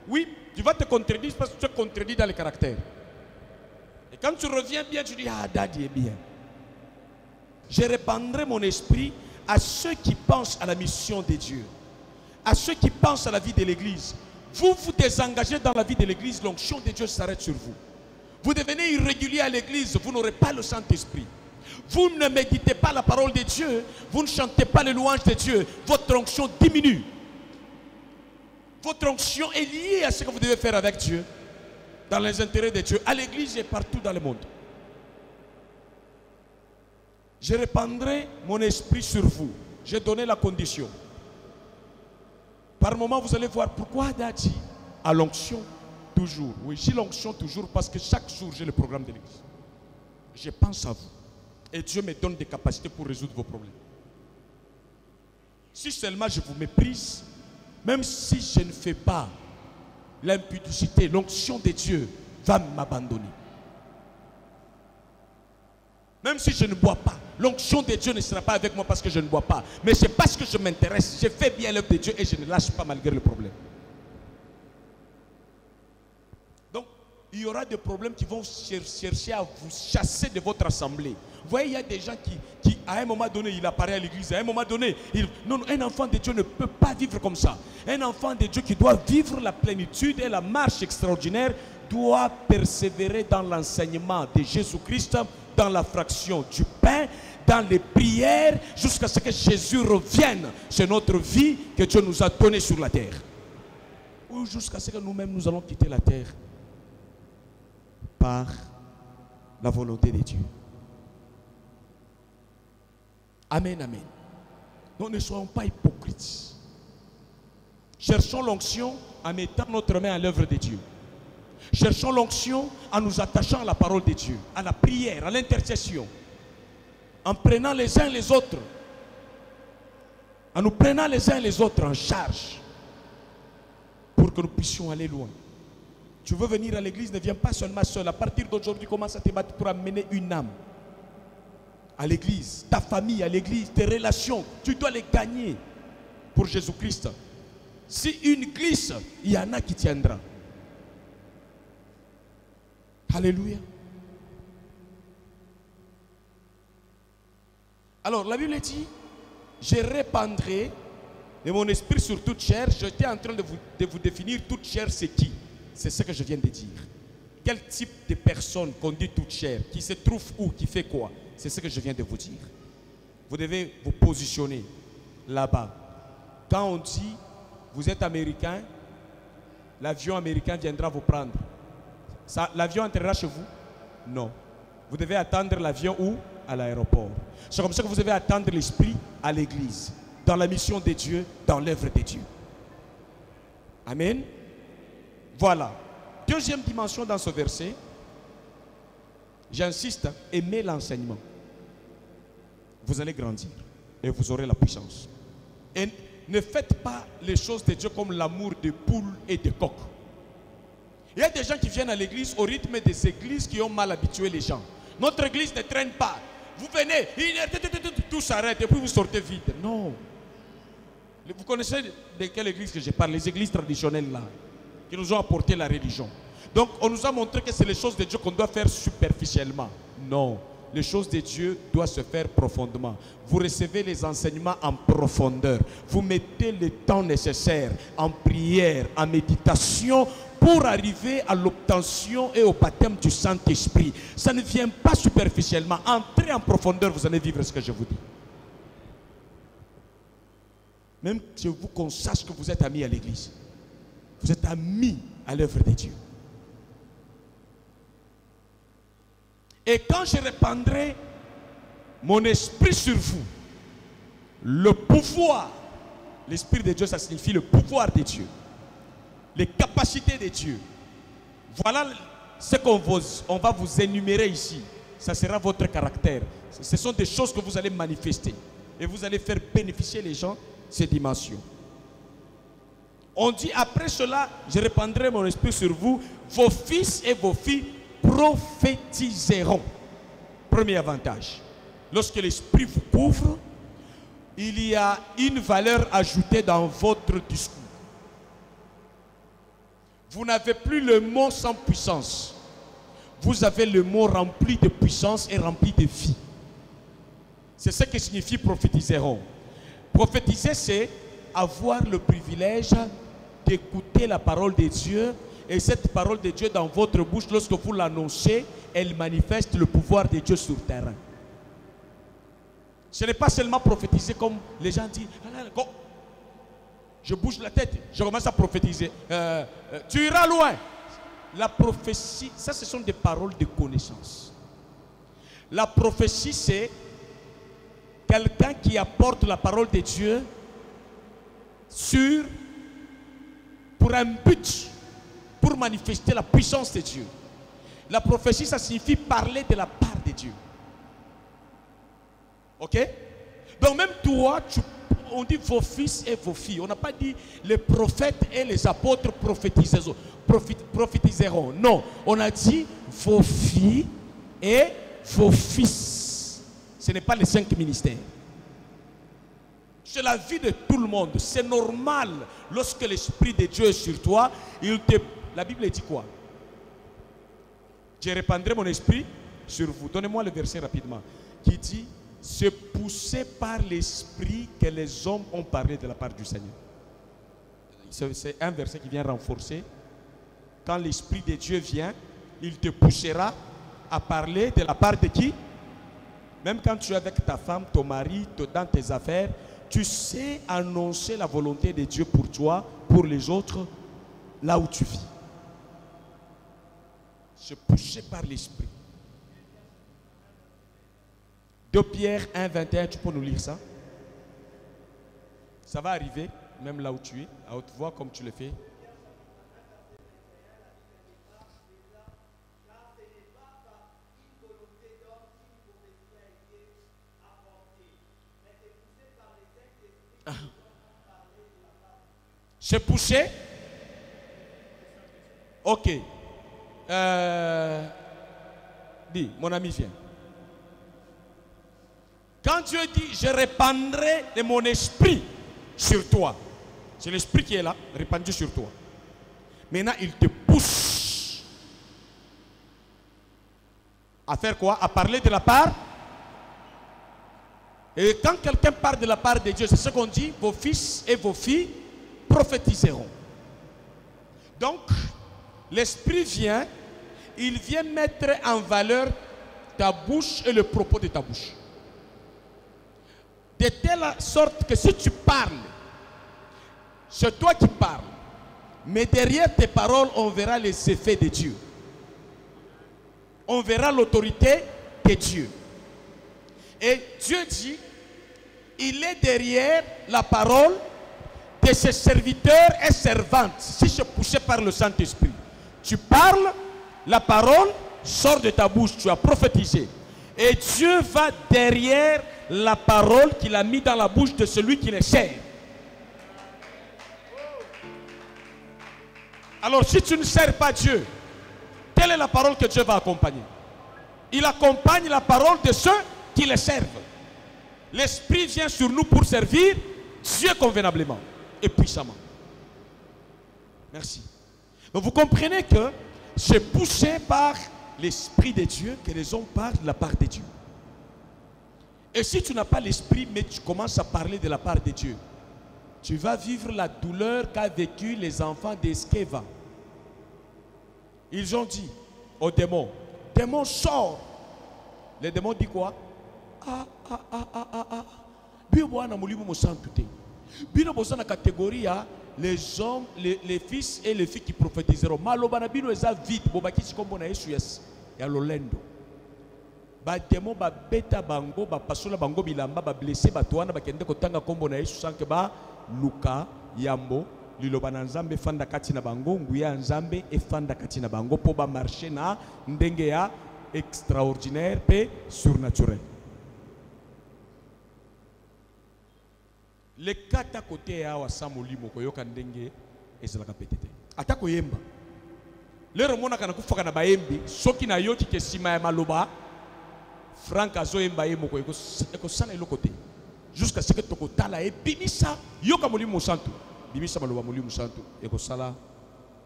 Oui, tu vas te contredire parce que tu es contredit dans le caractère. Et quand tu reviens bien, tu dis ah, Daddy est bien. Je répandrai mon esprit à ceux qui pensent à la mission de Dieu, à ceux qui pensent à la vie de l'église. vous vous désengagez dans la vie de l'église, l'onction de Dieu s'arrête sur vous. Vous devenez irrégulier à l'église, vous n'aurez pas le Saint-Esprit. Vous ne méditez pas la parole de Dieu, vous ne chantez pas les louanges de Dieu, votre onction diminue. Votre onction est liée à ce que vous devez faire avec Dieu, dans les intérêts de Dieu, à l'église et partout dans le monde. Je répandrai mon esprit sur vous. J'ai donné la condition. Par moment, vous allez voir pourquoi Dadi a l'onction toujours. Oui, j'ai l'onction toujours parce que chaque jour, j'ai le programme de l'église. Je pense à vous. Et Dieu me donne des capacités pour résoudre vos problèmes. Si seulement je vous méprise, même si je ne fais pas l'impudicité, l'onction de Dieu va m'abandonner. Même si je ne bois pas, l'onction de Dieu ne sera pas avec moi parce que je ne bois pas. Mais c'est parce que je m'intéresse, je fais bien l'œuvre de Dieu et je ne lâche pas malgré le problème. Donc, il y aura des problèmes qui vont chercher à vous chasser de votre assemblée. Vous voyez, il y a des gens qui à un moment donné, il apparaît à l'église, à un moment donné, non, un enfant de Dieu ne peut pas vivre comme ça. Un enfant de Dieu qui doit vivre la plénitude et la marche extraordinaire doit persévérer dans l'enseignement de Jésus-Christ, dans la fraction du pain, dans les prières, jusqu'à ce que Jésus revienne sur notre vie que Dieu nous a donnée sur la terre. Ou jusqu'à ce que nous-mêmes nous allons quitter la terre par la volonté de Dieu. Amen, amen. Nous ne soyons pas hypocrites. Cherchons l'onction en mettant notre main à l'œuvre de Dieu. Cherchons l'onction en nous attachant à la parole de Dieu, à la prière, à l'intercession. En prenant les uns les autres, en nous prenant les uns les autres en charge pour que nous puissions aller loin. Tu veux venir à l'église, ne viens pas seulement seul. À partir d'aujourd'hui, commence à te battre pour amener une âme à l'église, ta famille à l'église, tes relations. Tu dois les gagner pour Jésus-Christ. Si une glisse, il y en a qui tiendra. Alléluia. Alors la Bible dit, je répandrai de mon esprit sur toute chair. J'étais en train de vous définir toute chair, c'est qui? C'est ce que je viens de dire. Quel type de personne qu'on dit toute chair? Qui se trouve où? Qui fait quoi? C'est ce que je viens de vous dire. Vous devez vous positionner là-bas. Quand on dit, vous êtes américain, l'avion américain viendra vous prendre. L'avion entrera chez vous? Non. Vous devez attendre l'avion où? À l'aéroport. C'est comme ça que vous devez attendre l'Esprit à l'église, dans la mission de Dieu, dans l'œuvre de Dieu. Amen. Voilà. Deuxième dimension dans ce verset, j'insiste, aimez l'enseignement. Vous allez grandir et vous aurez la puissance. Et ne faites pas les choses de Dieu comme l'amour de poules et de coqs. Il y a des gens qui viennent à l'église au rythme des églises qui ont mal habitué les gens. Notre église ne traîne pas. Vous venez, tout s'arrête et puis vous sortez vite. Non. Vous connaissez de quelle église que je parle? Les églises traditionnelles là, qui nous ont apporté la religion. Donc on nous a montré que c'est les choses de Dieu qu'on doit faire superficiellement. Non. Les choses de Dieu doivent se faire profondément. Vous recevez les enseignements en profondeur. Vous mettez le temps nécessaire en prière, en méditation, pour arriver à l'obtention et au baptême du Saint-Esprit. Ça ne vient pas superficiellement. Entrez en profondeur, vous allez vivre ce que je vous dis. Même je vous qu'on sache que vous êtes amis à l'église. Vous êtes amis à l'œuvre de Dieu. Et quand je répandrai mon esprit sur vous, le pouvoir, l'esprit de Dieu, ça signifie le pouvoir de Dieu, les capacités de Dieu. Voilà ce qu'on va vous énumérer ici. Ça sera votre caractère. Ce sont des choses que vous allez manifester. Et vous allez faire bénéficier les gens ces dimensions. On dit après cela, je répandrai mon esprit sur vous, vos fils et vos filles prophétiseront. Premier avantage. Lorsque l'esprit vous couvre, il y a une valeur ajoutée dans votre discours. Vous n'avez plus le mot sans puissance. Vous avez le mot rempli de puissance et rempli de vie. C'est ce que signifie prophétiseront. Prophétiser, c'est avoir le privilège d'écouter la parole de Dieu. Et cette parole de Dieu dans votre bouche, lorsque vous l'annoncez, elle manifeste le pouvoir de Dieu sur le terrain. Ce n'est pas seulement prophétiser comme les gens disent. Je bouge la tête, je commence à prophétiser. Tu iras loin. La prophétie, ça ce sont des paroles de connaissance. La prophétie, c'est quelqu'un qui apporte la parole de Dieu pour un but, pour manifester la puissance de Dieu. La prophétie, ça signifie parler de la part de Dieu. Ok? Donc même toi, on dit vos fils et vos filles. On n'a pas dit les prophètes et les apôtres prophétiseront. Non, on a dit vos filles et vos fils. Ce n'est pas les 5 ministères. C'est la vie de tout le monde. C'est normal. Lorsque l'Esprit de Dieu est sur toi, la Bible dit quoi? Je répandrai mon esprit sur vous. Donnez-moi le verset rapidement. Qui dit, c'est poussé par l'Esprit que les hommes ont parlé de la part du Seigneur. C'est un verset qui vient renforcer. Quand l'Esprit de Dieu vient, il te poussera à parler de la part de qui? Même quand tu es avec ta femme, ton mari, dans tes affaires, tu sais annoncer la volonté de Dieu pour toi, pour les autres, là où tu vis. C'est poussé par l'Esprit. 2 Pierre 1, 21, tu peux nous lire ça? Ça va arriver, même là où tu es, à haute voix comme tu le fais. C'est poussé? Ok. Dis, mon ami, viens. Quand Dieu dit, je répandrai de mon esprit sur toi, c'est l'esprit qui est là, répandu sur toi. Maintenant, il te pousse à faire quoi? À parler de la part. Et quand quelqu'un parle de la part de Dieu, c'est ce qu'on dit, vos fils et vos filles prophétiseront. Donc, l'Esprit vient, il vient mettre en valeur ta bouche et le propos de ta bouche. De telle sorte que si tu parles, c'est toi qui parles. Mais derrière tes paroles, on verra les effets de Dieu. On verra l'autorité de Dieu. Et Dieu dit, il est derrière la parole de ses serviteurs et servantes. Si je poussais par le Saint-Esprit, tu parles, la parole sort de ta bouche, tu as prophétisé. Et Dieu va derrière la parole qu'il a mis dans la bouche de celui qui les sert. Alors si tu ne sers pas Dieu, quelle est la parole que Dieu va accompagner? Il accompagne la parole de ceux qui les servent. L'Esprit vient sur nous pour servir Dieu convenablement et puissamment. Merci. Donc vous comprenez que c'est poussé par l'Esprit de Dieu que les hommes parlent de la part de Dieu. Et si tu n'as pas l'Esprit, mais tu commences à parler de la part de Dieu, tu vas vivre la douleur qu'a vécu les enfants d'Eskeva. Ils ont dit aux démons, démon sort. Les démons disent quoi? La catégorie les hommes, les fils et les filles qui prophétiseront. Malobanabino eza vite, bobakisi kombo na Yesu ya lolendo. Ba démon ba beta bango ba pasola bango bilamba ba blessé ba toana ba kende kotanga kombo na Yesu sanke ba luka yambo liloba na nzambe fanda kati na bango nguya nzambe e fanda kati na bango po ba marcher na ndenge ya extraordinaire pe surnaturel. Le kata côté ya wa samolimo ko yoka ndenge ezalaka petete atako yemba lero mona kana kufaka na bayembi soki na yoki ke sima ya maloba Frank azo yemba yemo ko eko sala eloko te jusqu'à ce que tokotala e bimisa yoka molimo santo bimisa maloba molimo santo eko sala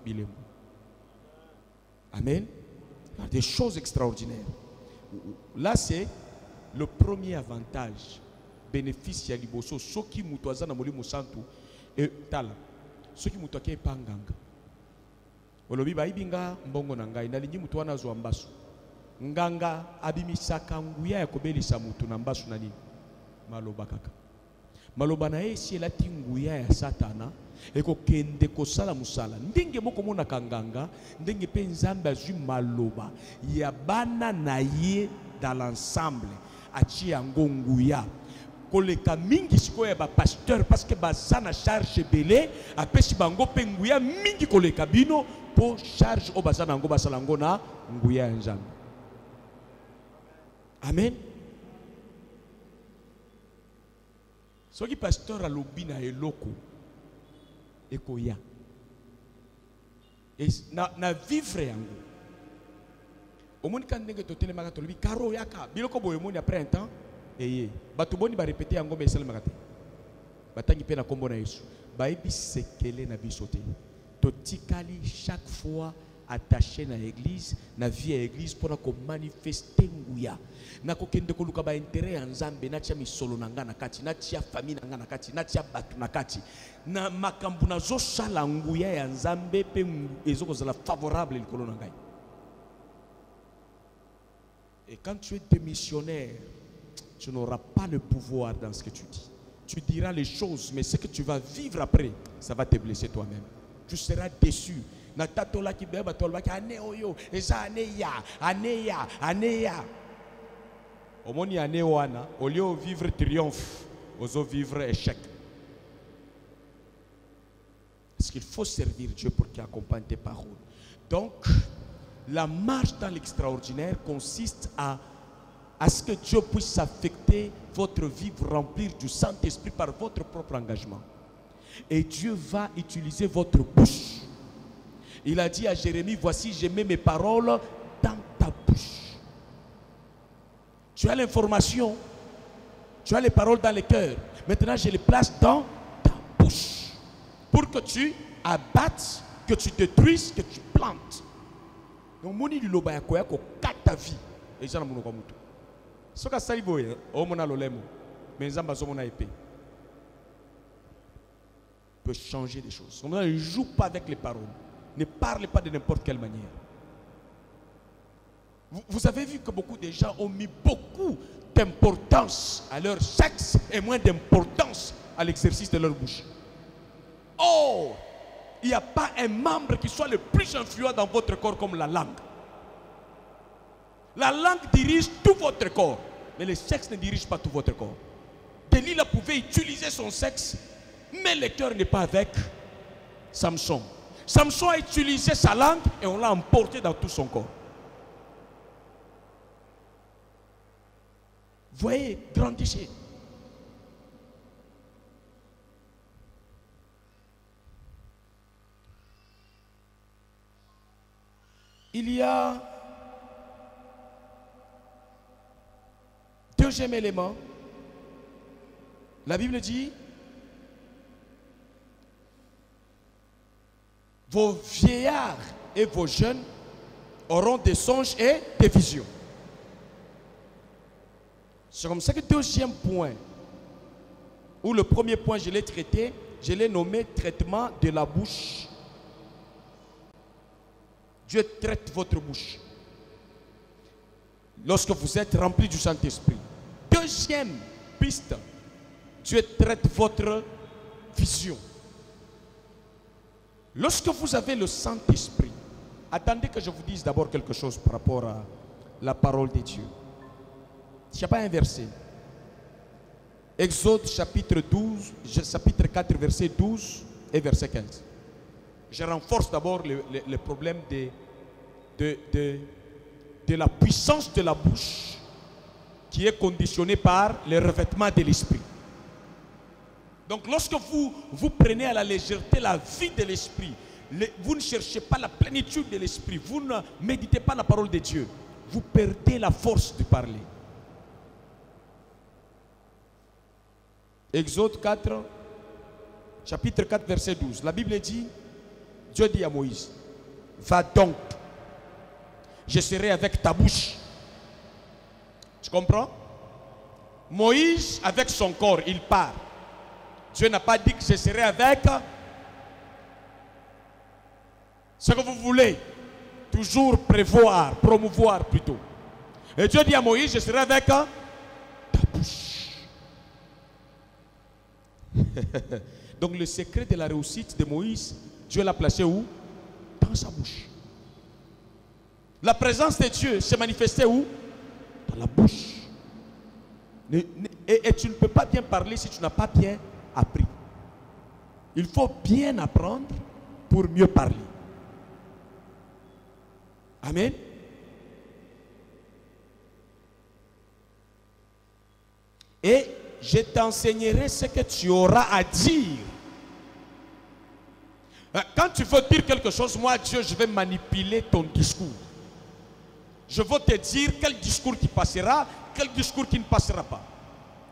bilembo. Amen. Des choses extraordinaires. Là c'est le premier avantage. Bénéfice ya liboso soki mutu aza na molimo santu et tala Ceux qui mutoke panganga. Olobi ba ibinga mbongo na ngai nalingi mutu wana zo ambasu. Nganga abimisaka nguya ya kobelisa mutu na mbasu na nini? Maloba kaka. Maloba na esi elati nguya ya satana eko kende kosala musala. Ndenge moko mona kanganga, ndenge pe nzambe azwi maloba ya bana na ye dans l'ensemble. Achi yango nguya. Koleka mingi sikoya ba pasteur parce que baza na charge belé apesi bango pe nguya mingi koleka bino po charge o baza nango basala ngo na nguya ya nzambe. Amen. Soki pasteur alobi na eloko ekoya. Na vivre yango. Omoni kan ndenge totele maka tolobi karo yaka biloko boye moni après un temps eye batu boni ba répéter yango mais sala makate. Batangi pe na kombo na Yesu. Ba ebi sekele na bisote. Totikali chaque fois attaché na église, na vie à église pour ko manifester nguya. Na ko kende ko luka ba intérêt ya nzambe na tia misolo na nga na kati, na tia famille na nga na kati, na tia batu na kati. Na makambu na zo sala nguya ya nzambe pe ezoko zala favorable likolo na ngai. Et quand tu es démissionnaire, tu n'auras pas le pouvoir dans ce que tu dis. Tu diras les choses, mais ce que tu vas vivre après, ça va te blesser toi-même. Tu seras déçu. Na tatola ki beba tolba ki ane oyo eza aneya. Omoni ane wana, au lieu de vivre triomphe, ozo vivre échec. Parce qu'il faut servir Dieu pour qu'il accompagne tes paroles. Donc, la marche dans l'extraordinaire consiste à ce que Dieu puisse affecter votre vie, vous remplir du Saint-Esprit par votre propre engagement. Et Dieu va utiliser votre bouche. Il a dit à Jérémie, voici, je mets mes paroles dans ta bouche. Tu as l'information, tu as les paroles dans le cœur. Maintenant, je les place dans ta bouche. Pour que tu abattes, que tu détruises, que tu plantes. Donc, moni du loba yakoya ko kata vie. Et j'en ai mon okamuto. Ce que ça y est, au mona lolemo, mais nzamba zo mona épée. Peut changer des choses. On ne joue pas avec les paroles. Ne parlez pas de n'importe quelle manière. Vous avez vu que beaucoup de gens ont mis beaucoup d'importance à leur sexe et moins d'importance à l'exercice de leur bouche. Oh, il n'y a pas un membre qui soit le plus influent dans votre corps comme la langue. La langue dirige tout votre corps, mais le sexe ne dirige pas tout votre corps. Delilah pouvait utiliser son sexe, mais le cœur n'est pas avec Samson. Samson a utilisé sa langue et on l'a emporté dans tout son corps. Voyez, grandissez. Il y a deuxième élément. La Bible dit vos vieillards et vos jeunes auront des songes et des visions. C'est comme ça que deuxième point, ou le premier point je l'ai traité, je l'ai nommé traitement de la bouche. Dieu traite votre bouche lorsque vous êtes rempli du Saint-Esprit. Deuxième piste, Dieu traite votre vision. Lorsque vous avez le Saint-Esprit, attendez que je vous dise d'abord quelque chose par rapport à la parole de Dieu. Il n'y a pas un verset. Exode chapitre 4, verset 12 et verset 15. Je renforce d'abord le problème de la puissance de la bouche qui est conditionnée par le revêtement de l'esprit. Donc lorsque vous prenez à la légèreté la vie de l'esprit, vous ne cherchez pas la plénitude de l'esprit, vous ne méditez pas la parole de Dieu, vous perdez la force de parler. Exode 4, chapitre 4, verset 12. La Bible dit, Dieu dit à Moïse, va donc, je serai avec ta bouche. Tu comprends? Moïse, avec son corps, il part. Dieu n'a pas dit que je serai avec Ce que vous voulez, toujours prévoir, promouvoir plutôt. Et Dieu dit à Moïse, je serai avec ta bouche. Donc le secret de la réussite de Moïse, Dieu l'a placé où? Dans sa bouche. La présence de Dieu s'est manifestée où? Dans la bouche. Et tu ne peux pas bien parler si tu n'as pas bien appris. Il faut bien apprendre pour mieux parler. Amen. Et je t'enseignerai ce que tu auras à dire. Quand tu veux dire quelque chose, moi, Dieu, je vais manipuler ton discours. Je vais te dire quel discours qui passera, quel discours qui ne passera pas.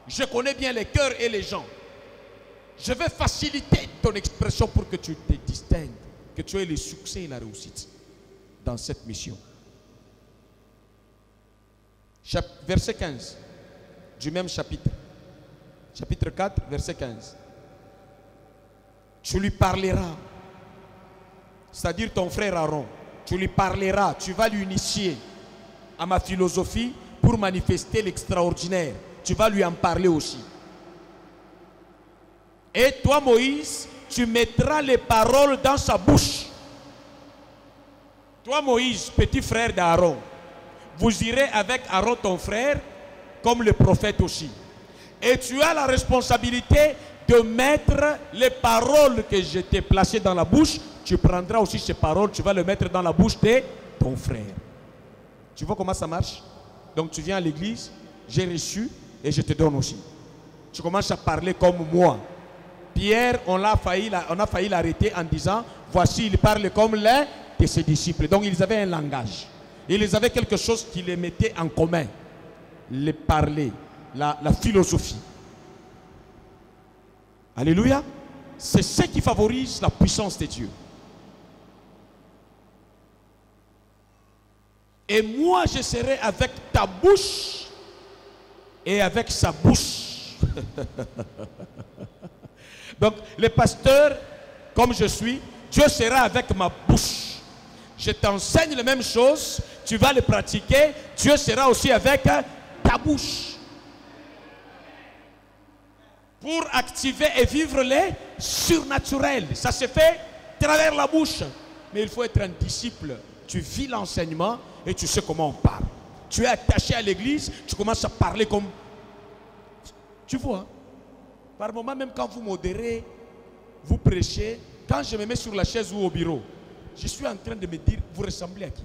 Je connais bien les cœurs et les gens. Je vais faciliter ton expression pour que tu te distingues, que tu aies le succès et la réussite dans cette mission. Verset 15 du même chapitre. Chapitre 4, verset 15. Tu lui parleras, c'est-à-dire ton frère Aaron, tu lui parleras, tu vas lui initier à ma philosophie pour manifester l'extraordinaire. Tu vas lui en parler aussi. Et toi, Moïse, tu mettras les paroles dans sa bouche. Toi, Moïse, petit frère d'Aaron, vous irez avec Aaron, ton frère, comme le prophète aussi. Et tu as la responsabilité de mettre les paroles que je t'ai placées dans la bouche. Tu prendras aussi ces paroles, tu vas les mettre dans la bouche de ton frère. Tu vois comment ça marche? Donc tu viens à l'église, j'ai reçu et je te donne aussi. Tu commences à parler comme moi. Pierre, on a failli l'arrêter en disant, voici, il parle comme l'un de ses disciples. Donc ils avaient un langage. Ils avaient quelque chose qui les mettait en commun. Les parler, la philosophie. Alléluia. C'est ce qui favorise la puissance de Dieu. Et moi, je serai avec ta bouche et avec sa bouche. Donc, le pasteur, comme je suis, Dieu sera avec ma bouche. Je t'enseigne les mêmes choses, tu vas les pratiquer, Dieu sera aussi avec ta bouche. Pour activer et vivre les surnaturels. Ça se fait à travers la bouche. Mais il faut être un disciple. Tu vis l'enseignement et tu sais comment on parle. Tu es attaché à l'église, tu commences à parler comme... Tu vois, par moment, même quand vous modérez, vous prêchez, quand je me mets sur la chaise ou au bureau, je suis en train de me dire, vous ressemblez à qui?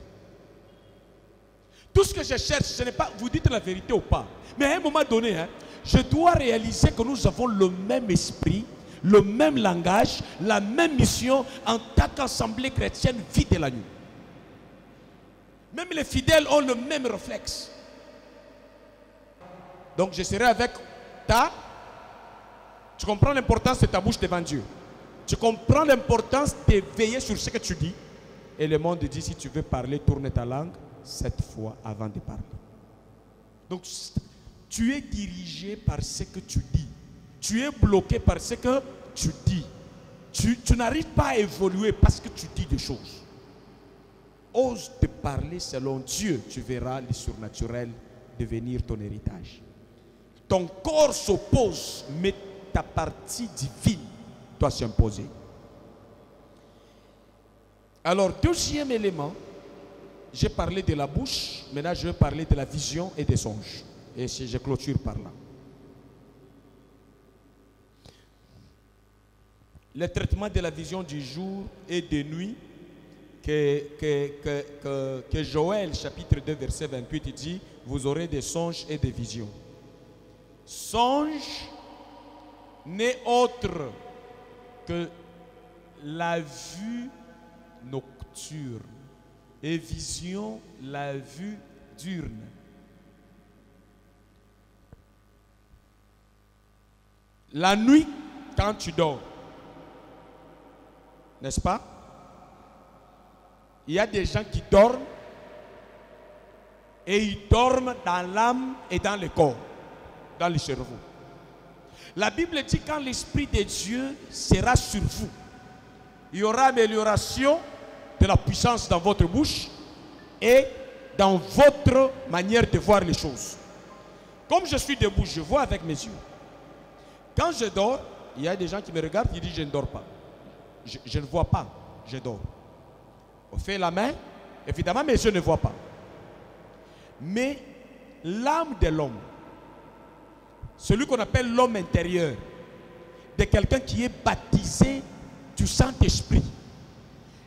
Tout ce que je cherche, ce n'est pas, vous dites la vérité ou pas. Mais à un moment donné, je dois réaliser que nous avons le même esprit, le même langage, la même mission en tant qu'assemblée chrétienne vie de la nuit. Même les fidèles ont le même réflexe. Donc je serai avec ta... Tu comprends l'importance de ta bouche devant Dieu. Tu comprends l'importance de veiller sur ce que tu dis. Et le monde dit, si tu veux parler, tourne ta langue 7 fois avant de parler. Donc tu es dirigé par ce que tu dis. Tu es bloqué par ce que tu dis. Tu n'arrives pas à évoluer parce que tu dis des choses. Ose te parler selon Dieu, tu verras le surnaturel devenir ton héritage. Ton corps s'oppose, mais ta partie divine doit s'imposer. Alors, deuxième élément, j'ai parlé de la bouche, maintenant je vais parler de la vision et des songes. Et je clôture par là. Le traitement de la vision du jour et de nuit, que Joël, chapitre 2, verset 28, dit, vous aurez des songes et des visions. Songe n'est autre que la vue nocturne et vision, la vue diurne. La nuit, quand tu dors, n'est-ce pas? Il y a des gens qui dorment et ils dorment dans l'âme et dans le corps, dans le cerveau. La Bible dit quand l'Esprit de Dieu sera sur vous, il y aura amélioration de la puissance dans votre bouche et dans votre manière de voir les choses. Comme je suis debout, je vois avec mes yeux. Quand je dors, il y a des gens qui me regardent et disent je ne dors pas. Je ne vois pas, je dors. On fait la main, évidemment mes yeux ne voient pas. Mais l'âme de l'homme, celui qu'on appelle l'homme intérieur, de quelqu'un qui est baptisé du Saint-Esprit,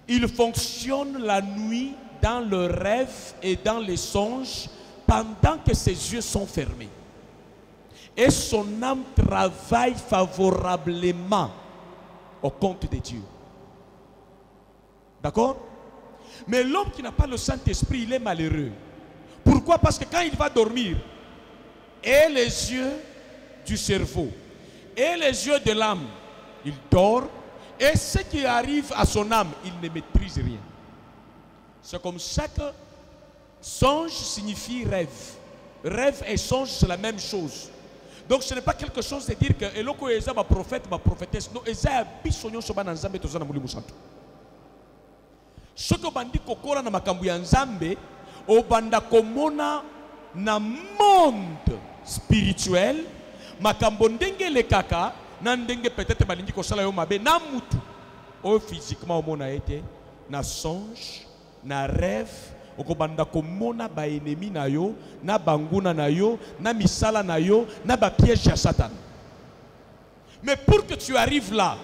il fonctionne la nuit dans le rêve et dans les songes pendant que ses yeux sont fermés. Et son âme travaille favorablement au compte de Dieu. D'accord? Mais l'homme qui n'a pas le Saint-Esprit, il est malheureux. Pourquoi? Parce que quand il va dormir, et les yeux du cerveau, et les yeux de l'âme, il dort, et ce qui arrive à son âme, il ne maîtrise rien. C'est comme ça que songe signifie rêve. Rêve et songe, c'est la même chose. Donc ce n'est pas quelque chose de dire que eloko eza ma prophète, ma prophétesse. Non, eza bisonyo soba na nzambe tozana mulimu santo. Soko bandi kokola na makambu ya nzambe, obanda komona na monde spirituel, makambo ndenge le kaka, na ndenge peut-être balingi kosala yo mabe na mutu. O physiquement omona ete na songe, na rêve, okobanda komona ba ennemi na yo, na banguna na yo, na misala na yo, na ba piège à Satan. Mais pour que tu arrives là,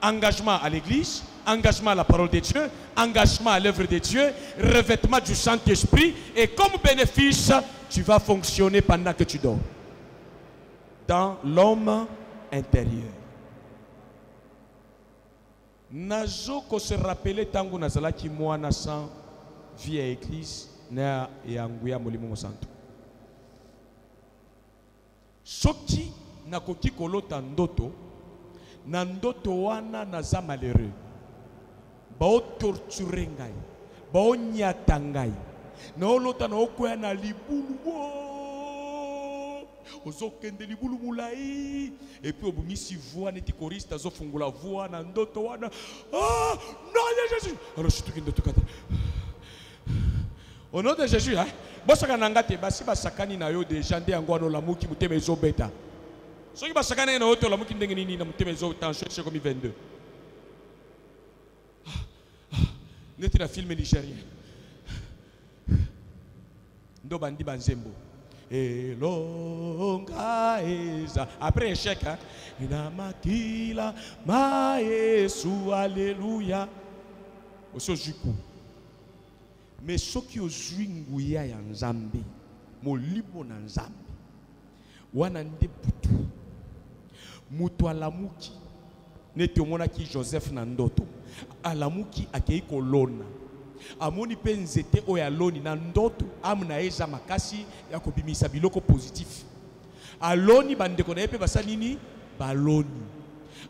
engagement à l'église, engagement à la parole de Dieu, engagement à l'œuvre de Dieu, revêtement du Saint-Esprit, et comme bénéfice, tu vas fonctionner pendant que tu dors. Dans l'homme intérieur. Nazo ko se rappeler tangu nazalaki mwana sans vie à l'église na yanguya molimo santo. Soki nakoki kolota ndoto, na ndoto wana naza malheureux. Bao torture ngai, bao nyata ngai. Na olota na okoya na libulu ozokende libulu mulai, et puis obumisi voix neti choriste azofungula voix na ndoto wana. Ah, non de Jésus. Alors je suis ndoto kata. Au nom de Jésus, hein. Bosaka nangate basi basakani na yo déjà nde yango ano lamuki muteme ezobeta. Soki basakani na yo to lamuki ndenge nini na muteme ezobeta tension comme 22. Neti na film nigérien. Ndo bandi banzembo. Elonga eza. Après échec, hein. Inamakila maesu alléluia. Osojuku. Mais ceux qui ont joué nguya ya nzambe, molimo na nzambe, wana nde butu. Mutu alamuki, neti omona ki Joseph na ndoto. Alamuki akei kolona. Amoni pe nzete oya loni na ndoto, amna eza makasi ya kobimisa biloko positif. Aloni bandeko na ye pe basali nini? Baloni.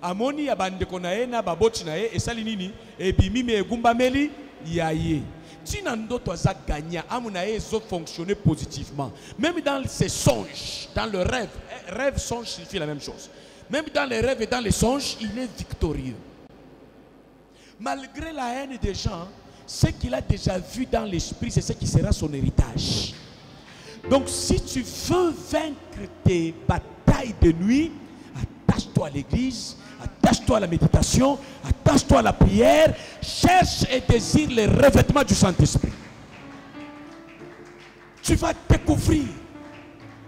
Amoni ya bandeko na ye na baboti na ye esali nini? Ebimi me egumbameli ya ye. Tina ndoto aza gagnant, amna ye zo fonctionner positivement. Même dans ses songes, dans le rêve, rêve songe signifie la même chose. Même dans les rêves et dans les songes, il est victorieux. Malgré la haine des gens, ce qu'il a déjà vu dans l'esprit, c'est ce qui sera son héritage. Donc si tu veux vaincre tes batailles de nuit, attache-toi à l'église, attache-toi à la méditation, attache-toi à la prière, cherche et désire les revêtements du Saint-Esprit. Tu vas découvrir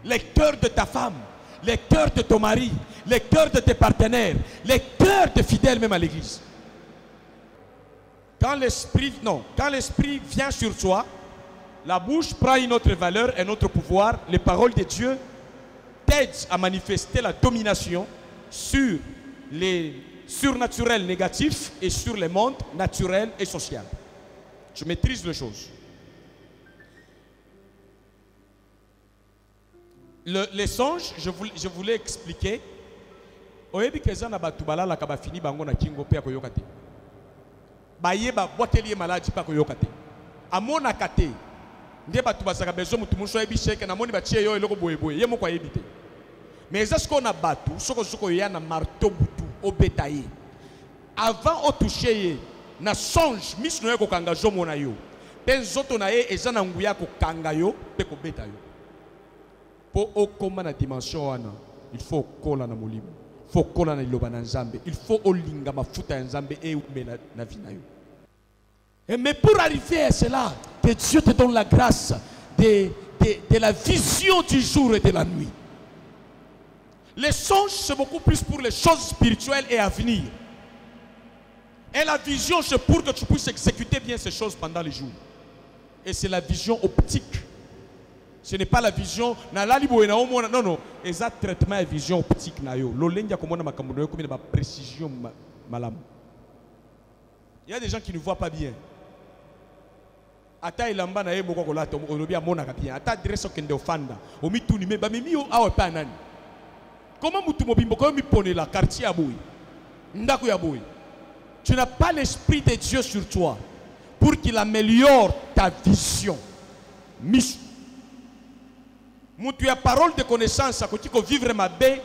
les cœurs de ta femme, les cœurs de ton mari, les cœurs de tes partenaires, les cœurs de fidèles même à l'église. Quand l'esprit vient sur toi, la bouche prend une autre valeur, un autre pouvoir. Les paroles de Dieu t'aident à manifester la domination sur les surnaturels négatifs et sur les mondes naturels et sociaux. Je maîtrise les choses. Les songes, je voulais expliquer. Oyebi kezana batubala la kaba fini bango na kingo pe akoyokate. Bayeba boteli maladi pa koyokate. Amona kate. Nde batu basaka bezo mutu muso yebi sheke na moni batie yo eloko boyeboye. Ye moko ayebite. Mais est-ce qu'on a battu soko soko ya na marteau butu obetaye. Avant au toucher na songe miso na yo kokanga zomo na yo pe nzoto na ye eza na nguya kokanga yo pe kobeta yo po okoma na dimension wana il faut kola na molimo, il faut kola na liloba na Nzambe, il faut olinga mafuta ya Nzambe e umela na vie na yo. Mais pour arriver à cela, que Dieu te donne la grâce de la vision du jour et de la nuit. Les songes, c'est beaucoup plus pour les choses spirituelles et à venir. Et la vision, c'est pour que tu puisses exécuter bien ces choses pendant les jours. Et c'est la vision optique. Ce n'est pas la vision. Non, non. C'est un traitement de vision optique. Il y a précision. Il y a des gens qui ne voient pas bien. Ata ilamba na yebo kwa lato olobia mona kapia ata adresse kende ofanda omi tuni me ba mimi awe pa nani comment mutu mobimbo ko mi pone la quartier ya boy ndako ya boy tu n'as pas l'esprit de Dieu sur toi pour qu'il améliore ta vision mis mutu ya parole de connaissance akoti ko vivre mabe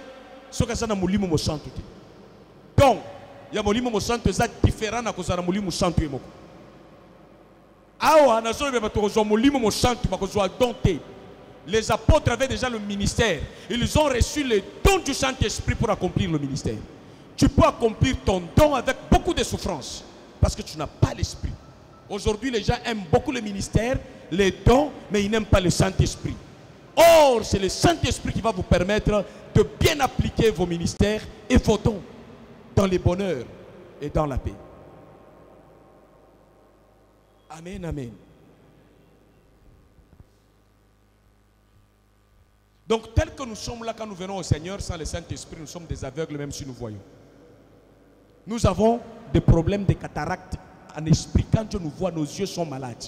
soka sana mulimo mo santo te donc ya mulimo mo santo za différent na ko za mulimo santo yemoko. Les apôtres avaient déjà le ministère. Ils ont reçu le don du Saint-Esprit pour accomplir le ministère. Tu peux accomplir ton don avec beaucoup de souffrance parce que tu n'as pas l'esprit. Aujourd'hui, les gens aiment beaucoup le ministère, les dons, mais ils n'aiment pas le Saint-Esprit. Or, c'est le Saint-Esprit qui va vous permettre de bien appliquer vos ministères et vos dons dans le bonheur et dans la paix. Amen, amen. Donc, tel que nous sommes là quand nous venons au Seigneur sans le Saint-Esprit, nous sommes des aveugles même si nous voyons. Nous avons des problèmes de cataracte en esprit. Quand Dieu nous voit, nos yeux sont malades.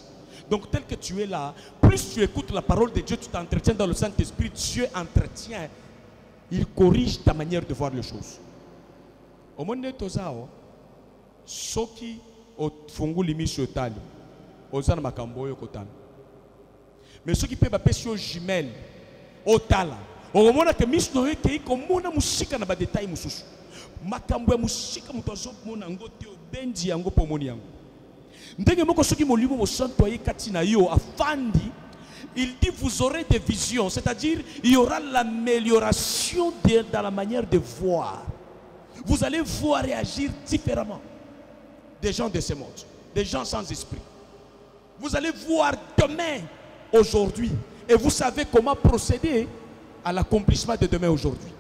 Donc, tel que tu es là, plus tu écoutes la parole de Dieu, tu t'entretiens dans le Saint-Esprit, Dieu entretient, il corrige ta manière de voir les choses. Au monde de Tozao, ceux qui ont fongu limi sur tali. Mais ceux qui peuvent appeler sur jumelles, au tala, au moment que mis no ete comme mona musika na ba détail mususu. Makambo ya musika mutozo mona ngote obendi yango pomoni yango. Ndenge moko soki molimo mo santo ye katina yo afandi, il dit vous aurez des visions, c'est-à-dire il y aura l'amélioration dans la manière de voir. Vous allez voir réagir différemment des gens de ce monde, des gens sans esprit. Vous allez voir demain, aujourd'hui, et vous savez comment procéder à l'accomplissement de demain aujourd'hui.